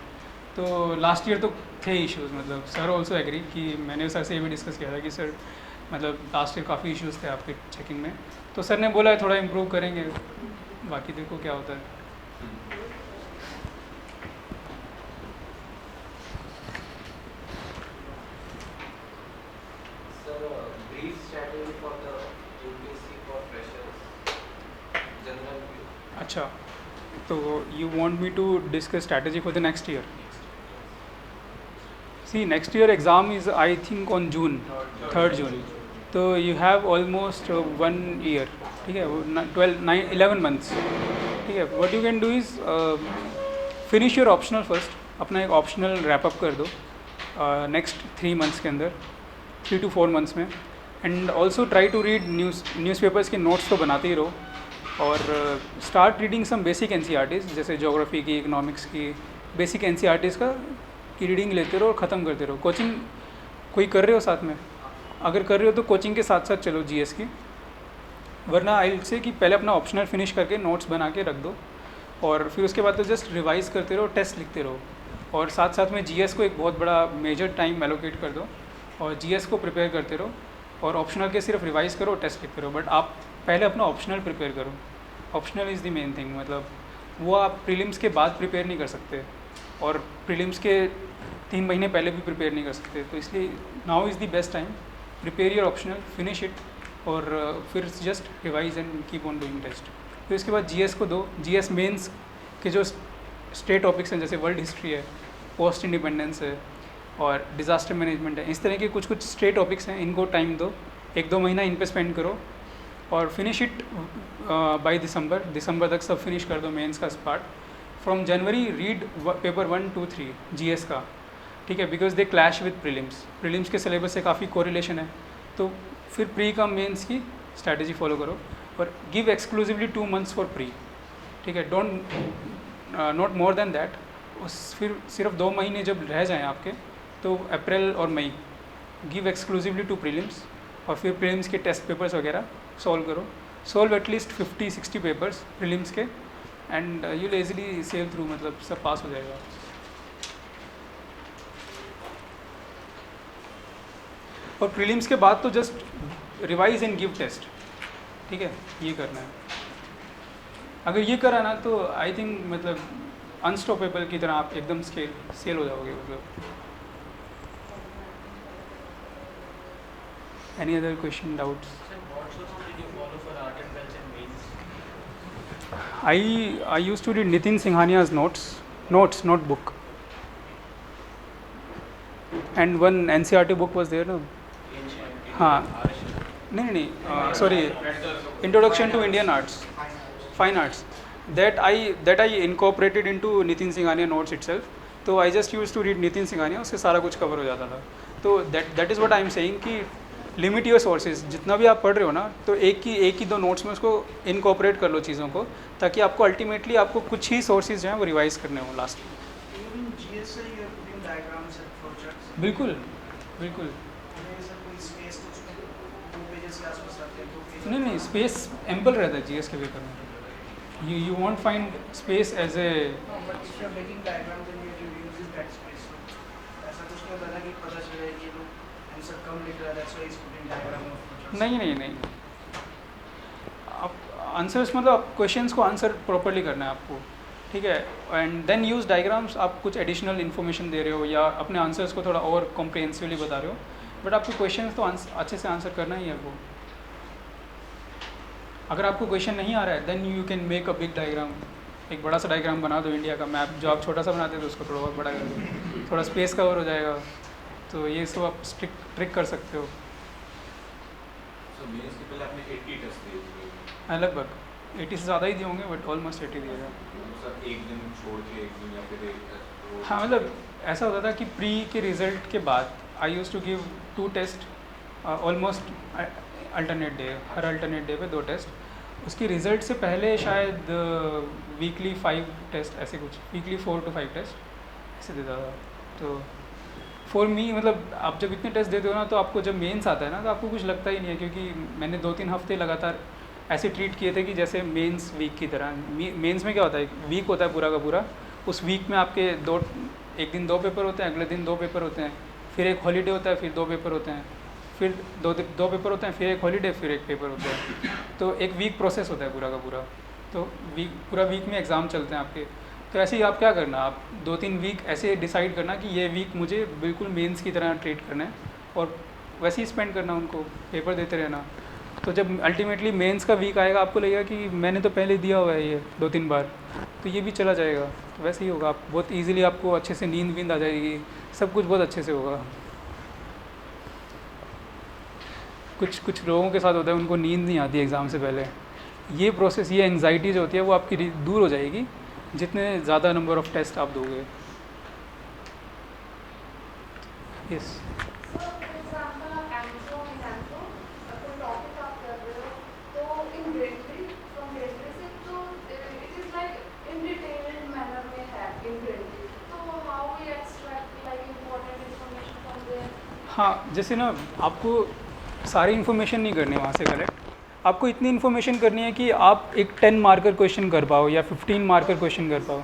तो लास्ट ईयर तो थे इश्यूज. मतलब सर ऑल्सो एग्री कि मैंने सर से ये भी डिस्कस किया था कि सर मतलब लास्ट ईयर काफ़ी इश्यूज थे आपके चेकिंग में. तो सर ने बोला है थोड़ा इम्प्रूव करेंगे, बाकी देखो क्या होता है. अच्छा, तो you want me to discuss strategy for the next year? See, next year exam is I think on June, 3rd June. तो you have almost 1 year, ठीक है, 11 months, ठीक है. What you can do is finish your optional first. अपना एक optional wrap up कर दो next 3 months के अंदर, 3 to 4 months में. And also try to read newspapers के notes तो बनाते ही रहो. और start reading some basic NCERTs, जैसे जोग्राफी की, इकोनॉमिक्स की बेसिक NCERTs का की रीडिंग लेते रहो और ख़त्म करते रहो. कोचिंग कोई कर रहे हो साथ में? अगर कर रहे हो तो कोचिंग के साथ साथ चलो GS की. वरना आई से कि पहले अपना ऑप्शनल फिनिश करके नोट्स बना के रख दो, और फिर उसके बाद तो जस्ट रिवाइज करते रहो, टेस्ट लिखते रहो. और साथ साथ में GS को एक बहुत बड़ा मेजर टाइम एलोकेट कर दो और GS को प्रिपेयर करते रहो. और ऑप्शनल के सिर्फ रिवाइज करो, टेस्ट लिखते रहो. बट आप पहले अपना ऑप्शनल प्रिपेयर करो. Optional is the main thing. मतलब वो आप प्रीलिम्स के बाद प्रिपेयर नहीं कर सकते और प्रीलिम्स के 3 महीने पहले भी प्रिपेयर नहीं कर सकते. तो इसलिए now is the best time. Prepare your optional, finish it, और फिर just revise and keep on doing test. फिर उसके बाद GS को दो. GS मेंस के जो स्टेट टॉपिक्स हैं, जैसे वर्ल्ड हिस्ट्री है, पोस्ट इंडिपेंडेंस है, और डिज़ास्टर मैनेजमेंट है। इस तरह के कुछ कुछ स्ट्रे टॉपिक्स हैं, इनको टाइम दो, 1-2 महीना इन पे स्पेंड करो और फिनिश इट बाय दिसंबर तक सब फिनिश कर दो मेंस का part. From January read paper 1, 2, 3 GS का, ठीक है, because they clash with prelims के सिलेबस से काफ़ी कोरिलेशन है। तो फिर प्री का मेंस की स्ट्रैटेजी फॉलो करो और give exclusively 2 months for pre, ठीक है, don't not more than that. फिर सिर्फ 2 महीने जब रह जाएं आपके, तो अप्रैल और मई गिव एक्सक्लूसिवली टू प्रीलिम्स, और फिर प्रीलिम्स के टेस्ट पेपर्स वगैरह सॉल्व करो। सॉल्व एटलीस्ट 50-60 पेपर्स प्रीलिम्स के, and you will easily sail through, मतलब सब पास हो जाएगा। और प्रीलिम्स के बाद तो just revise and give test, ठीक है, ये करना है। अगर ये करा ना तो आई थिंक मतलब अनस्टॉपेबल की तरह आप एकदम सेल हो जाओगे। मतलब any other question, doubts? I used to read Nitin Singhania's notes, not book. And one NCERT book was there, no? हाँ, नहीं, sorry, Introduction to Indian Arts, Fine Arts. That I incorporated into Nitin Singhania notes itself. तो I just used to read Nitin Singhania, उससे सारा कुछ cover हो जाता था। तो that is what I am saying कि लिमिट योर सोर्सेज। जितना भी आप पढ़ रहे हो ना, तो एक ही 2 नोट्स में उसको इनकॉर्पोरेट कर लो चीज़ों को, ताकि आपको अल्टीमेटली आपको कुछ ही सोर्सेज जो हैं वो रिवाइज करने हो लास्ट में। बिल्कुल। नहीं, स्पेस एम्पल रहता है जीएस के पेपर में। You won't find space as a नहीं, आप आंसर्स मतलब क्वेश्चंस को आंसर प्रॉपर्ली करना है आपको, ठीक है, एंड देन यूज़ डायग्राम्स। आप कुछ एडिशनल इन्फॉर्मेशन दे रहे हो या अपने आंसर्स को थोड़ा और कॉम्प्रिहेंसिवली बता रहे हो, बट आपको क्वेश्चंस तो अच्छे से आंसर करना ही है वो। अगर आपको क्वेश्चन नहीं आ रहा है, then you can make a big diagram, एक बड़ा सा डायग्राम बना दो इंडिया का मैप। जो आप छोटा सा बनाते हो तो उसको थोड़ा और बड़ा कर दो, थोड़ा स्पेस कवर हो जाएगा। तो ये सब आप ट्रिक कर सकते हो। मेंस के पहले आपने 80 टेस्ट दिए थे? लगभग 80 से ज़्यादा ही दिए होंगे, बट ऑलमोस्ट 80 दिए थे। सर एक दिन छोड़ के एक दिन या फिर हाँ, मतलब ऐसा होता था कि प्री के रिज़ल्ट के बाद I use to give 2 test almost alternate day, हर अल्टरनेट डे पे 2 टेस्ट। उसकी रिज़ल्ट से पहले शायद वीकली 5 टेस्ट, ऐसे कुछ, वीकली 4 to 5 टेस्ट ऐसे देता था। तो फॉर मी मतलब आप जब इतने टेस्ट देते हो ना, तो आपको जब मेंस आता है ना, तो आपको कुछ लगता ही नहीं है, क्योंकि मैंने 2-3 हफ्ते लगातार ऐसे ट्रीट किए थे कि जैसे मेंस वीक की तरह। मेंस में क्या होता है, वीक होता है पूरा का पूरा। उस वीक में आपके एक दिन 2 पेपर होते हैं, अगले दिन 2 पेपर होते हैं, फिर एक हॉलीडे होता है, फिर 2 पेपर होते हैं, फिर दो पेपर होते हैं, फिर एक हॉलीडे, फिर एक पेपर होता है। तो एक वीक प्रोसेस होता है पूरा का पूरा। तो पूरा वीक में एग्ज़ाम चलते हैं आपके। तो ऐसे ही आप क्या करना, आप 2-3 वीक ऐसे डिसाइड करना कि ये वीक मुझे बिल्कुल मेंस की तरह ट्रीट करना है, और वैसे ही स्पेंड करना, उनको पेपर देते रहना। तो जब अल्टीमेटली मेंस का वीक आएगा, आपको लगेगा कि मैंने तो पहले दिया हुआ है ये 2-3 बार, तो ये भी चला जाएगा। तो वैसे ही होगा, आप बहुत ईजिली आपको अच्छे से नींद आ जाएगी, सब कुछ बहुत अच्छे से होगा। कुछ लोगों के साथ होता है, उनको नींद नहीं आती एग्ज़ाम से पहले। ये प्रोसेस, ये एंग्जाइटी जो होती है वो आपकी दूर हो जाएगी जितने ज़्यादा नंबर ऑफ़ टेस्ट आप दोगे। यस। हाँ, जैसे ना आपको सारी इन्फॉर्मेशन नहीं करनी वहाँ से कलेक्ट, आपको इतनी इन्फॉर्मेशन करनी है कि आप एक 10 मार्कर क्वेश्चन कर पाओ या 15 मार्कर क्वेश्चन कर पाओ।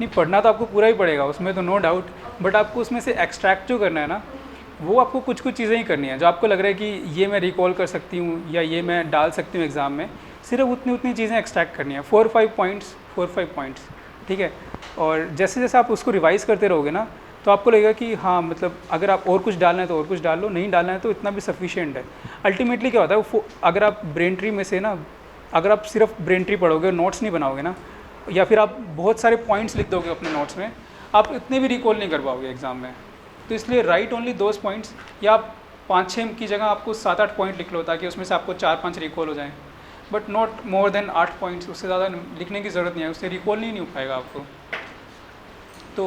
नहीं, पढ़ना तो आपको पूरा ही पड़ेगा, उसमें तो नो डाउट, बट आपको उसमें से एक्सट्रैक्ट जो करना है ना, वो आपको कुछ चीज़ें ही करनी है जो आपको लग रहा है कि ये मैं रिकॉल कर सकती हूँ या ये मैं डाल सकती हूँ एग्ज़ाम में। सिर्फ उतनी चीज़ें एक्सट्रैक्ट करनी है, 4-5 पॉइंट्स, ठीक है। और जैसे जैसे आप उसको रिवाइज़ करते रहोगे ना, तो आपको लगेगा कि हाँ, मतलब अगर आप और कुछ डालना है तो और कुछ डाल लो, नहीं डालना है तो इतना भी सफिशिएंट है। अल्टीमेटली क्या होता है, वो अगर आप ब्रेन ट्री में से ना, अगर आप सिर्फ ब्रेन ट्री पढ़ोगे और नोट्स नहीं बनाओगे ना, या फिर आप बहुत सारे पॉइंट्स लिख दोगे अपने नोट्स में, आप इतने भी रिकॉल नहीं कर पाओगे एग्ज़ाम में। तो इसलिए राइट ओनली दोज पॉइंट्स, या आप 5-6 की जगह आपको 7-8 पॉइंट लिख लो ताकि उसमें से आपको 4-5 रिकॉल हो जाएं, but not more than 8 points. उससे ज़्यादा लिखने की ज़रूरत नहीं है, उससे रिकॉल नहीं हो पाएगा आपको। तो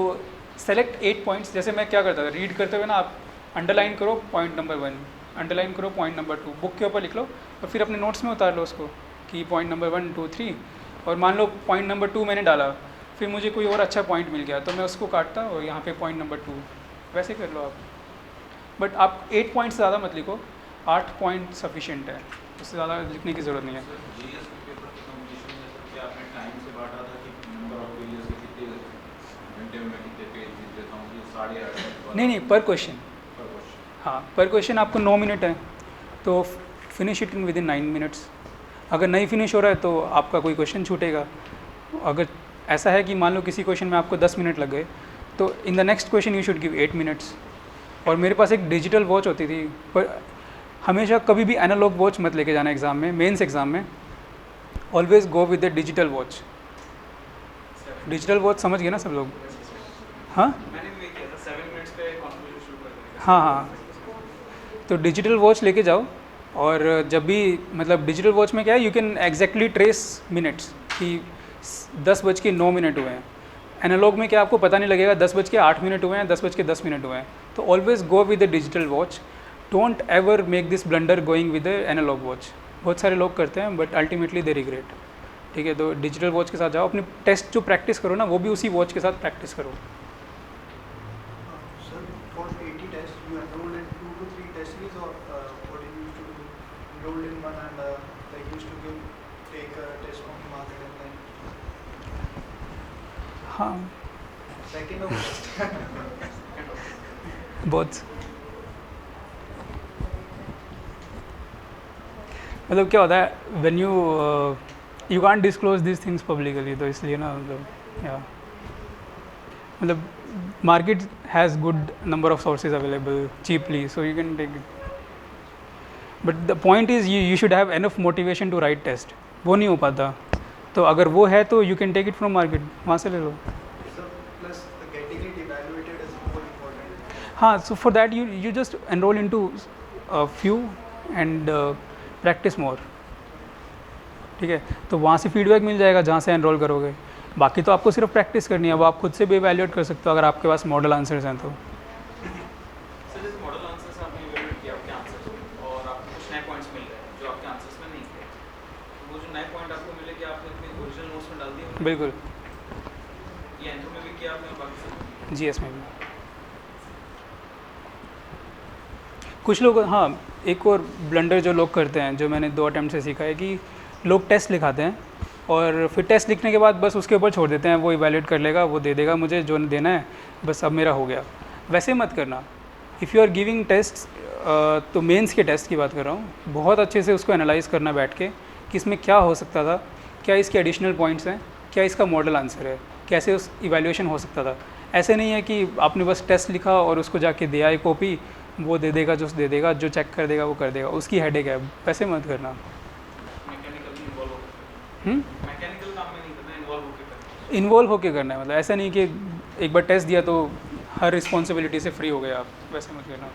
सेलेक्ट 8 पॉइंट्स। जैसे मैं क्या करता था, रीड करते हुए ना आप अंडरलाइन करो पॉइंट नंबर 1, अंडरलाइन करो पॉइंट नंबर 2, बुक के ऊपर लिख लो और फिर अपने नोट्स में उतार लो उसको कि पॉइंट नंबर 1, 2, 3। और मान लो पॉइंट नंबर 2 मैंने डाला, फिर मुझे कोई और अच्छा पॉइंट मिल गया तो मैं उसको काटता और यहाँ पे पॉइंट नंबर 2, वैसे कर लो आप। बट आप 8 पॉइंट से ज़्यादा मत लिखो, 8 पॉइंट सफिशिएंट है, उससे ज़्यादा लिखने की ज़रूरत नहीं है। जीएस के पेपर की कॉम्पिटिशन में सर क्या आपने टाइम से बांटा था कि नंबर ऑफ पेजेस के कितने घंटे में मैं कितने पेज लिख देता हूँ? 8.5 नहीं, पर क्वेश्चन। पर क्वेश्चन। हाँ, पर क्वेश्चन आपको 9 मिनट है तो finish it in with in 9 minutes. अगर नहीं फिनिश हो रहा है तो आपका कोई क्वेश्चन छूटेगा। अगर ऐसा है कि मान लो किसी क्वेश्चन में आपको 10 मिनट लग गए तो in the next question you should give 8 minutes. और मेरे पास एक डिजिटल वॉच होती थी, पर हमेशा कभी भी एनालॉग वॉच मत लेके जाना एग्ज़ाम में, मेंस एग्ज़ाम में। Always go with the digital watch. Digital watch समझ गए ना सब लोग? हाँ मैंने भी किया था, 7 मिनट्स पे कॉन्फ्रेंस शुरू कर दिया। हाँ हाँ, तो डिजिटल वॉच लेके जाओ। और जब भी मतलब डिजिटल वॉच में क्या है, you can exactly trace minutes कि 10:09 हुए हैं। एनालॉग में क्या आपको पता नहीं लगेगा 10:08 हुए हैं, 10:10 हुए हैं। तो always go with the digital watch. Don't ever make this blunder going with the analog watch. बहुत सारे लोग करते हैं बट अल्टीमेटली दे रिग्रेट। ठीक है, तो डिजिटल वॉच के साथ जाओ। अपनी टेस्ट जो प्रैक्टिस करो ना, वो भी उसी वॉच के साथ प्रैक्टिस करो। Sir, for 80 tests, you enrolled in 2 to 3 test series, or what you used to do? Enrolled in one and like used to take a test from the market and then हाँ, second of बहुत मतलब क्या होता है, when you can't disclose this things publicly, तो इसलिए ना मतलब या मतलब market has good number of sources available cheaply, so you can take it. But the point is you should have enough motivation to write test. वो नहीं हो पाता, तो अगर वो है तो you can take it from market, वहाँ से ले लो। so plus the getting it evaluated is more important. हाँ, so for that you just enrol into few and practice more. ठीक है, तो वहाँ से फीडबैक मिल जाएगा जहाँ से एनरोल करोगे। बाकी तो आपको सिर्फ प्रैक्टिस करनी है, वो आप खुद से भी इवैल्यूएट कर सकते हो अगर आपके पास मॉडल आंसर्स हैं तो। सर जैसे मॉडल आंसर्स आपने इवैल्यूएट किया आपके आंसर्स और आपको कुछ नए पॉइंट्स मिल गए जो आपके आंसर्स में नहीं थे, तो वो जो नए पॉइंट आपको मिले कि आपने अपने ओरिजिनल नोट्स में डाल दिए? बिल्कुल, ये एंथ्रो में भी किया आपने और बाकी सब? जीएस में भी। कुछ लोग, हाँ, एक और ब्लंडर जो लोग करते हैं, जो मैंने 2 अटेम्प्ट से सीखा है, कि लोग टेस्ट लिखाते हैं और फिर टेस्ट लिखने के बाद बस उसके ऊपर छोड़ देते हैं, वो इवैल्यूएट कर लेगा, वो दे देगा मुझे जो देना है, बस अब मेरा हो गया। वैसे मत करना। If you are giving test, तो मेंस के टेस्ट की बात कर रहा हूँ, बहुत अच्छे से उसको एनालाइज़ करना बैठ के कि इसमें क्या हो सकता था, क्या इसके एडिशनल पॉइंट्स हैं, क्या इसका मॉडल आंसर है, कैसे उस इवैल्यूएशन हो सकता था। ऐसे नहीं है कि आपने बस टेस्ट लिखा और उसको जाके दे आई कॉपी, वो दे देगा जो दे देगा, जो चेक कर देगा वो कर देगा, उसकी हेडेक है। वैसे मत करना। मैकेनिकल इन्वॉल्व होकर, मैकेनिकल काम में नहीं करना, इन्वॉल्व होकर करना। इन्वॉल्व होके करना है, मतलब ऐसा नहीं कि एक बार टेस्ट दिया तो हर रिस्पॉन्सिबिलिटी से फ्री हो गए आप, वैसे मत करना।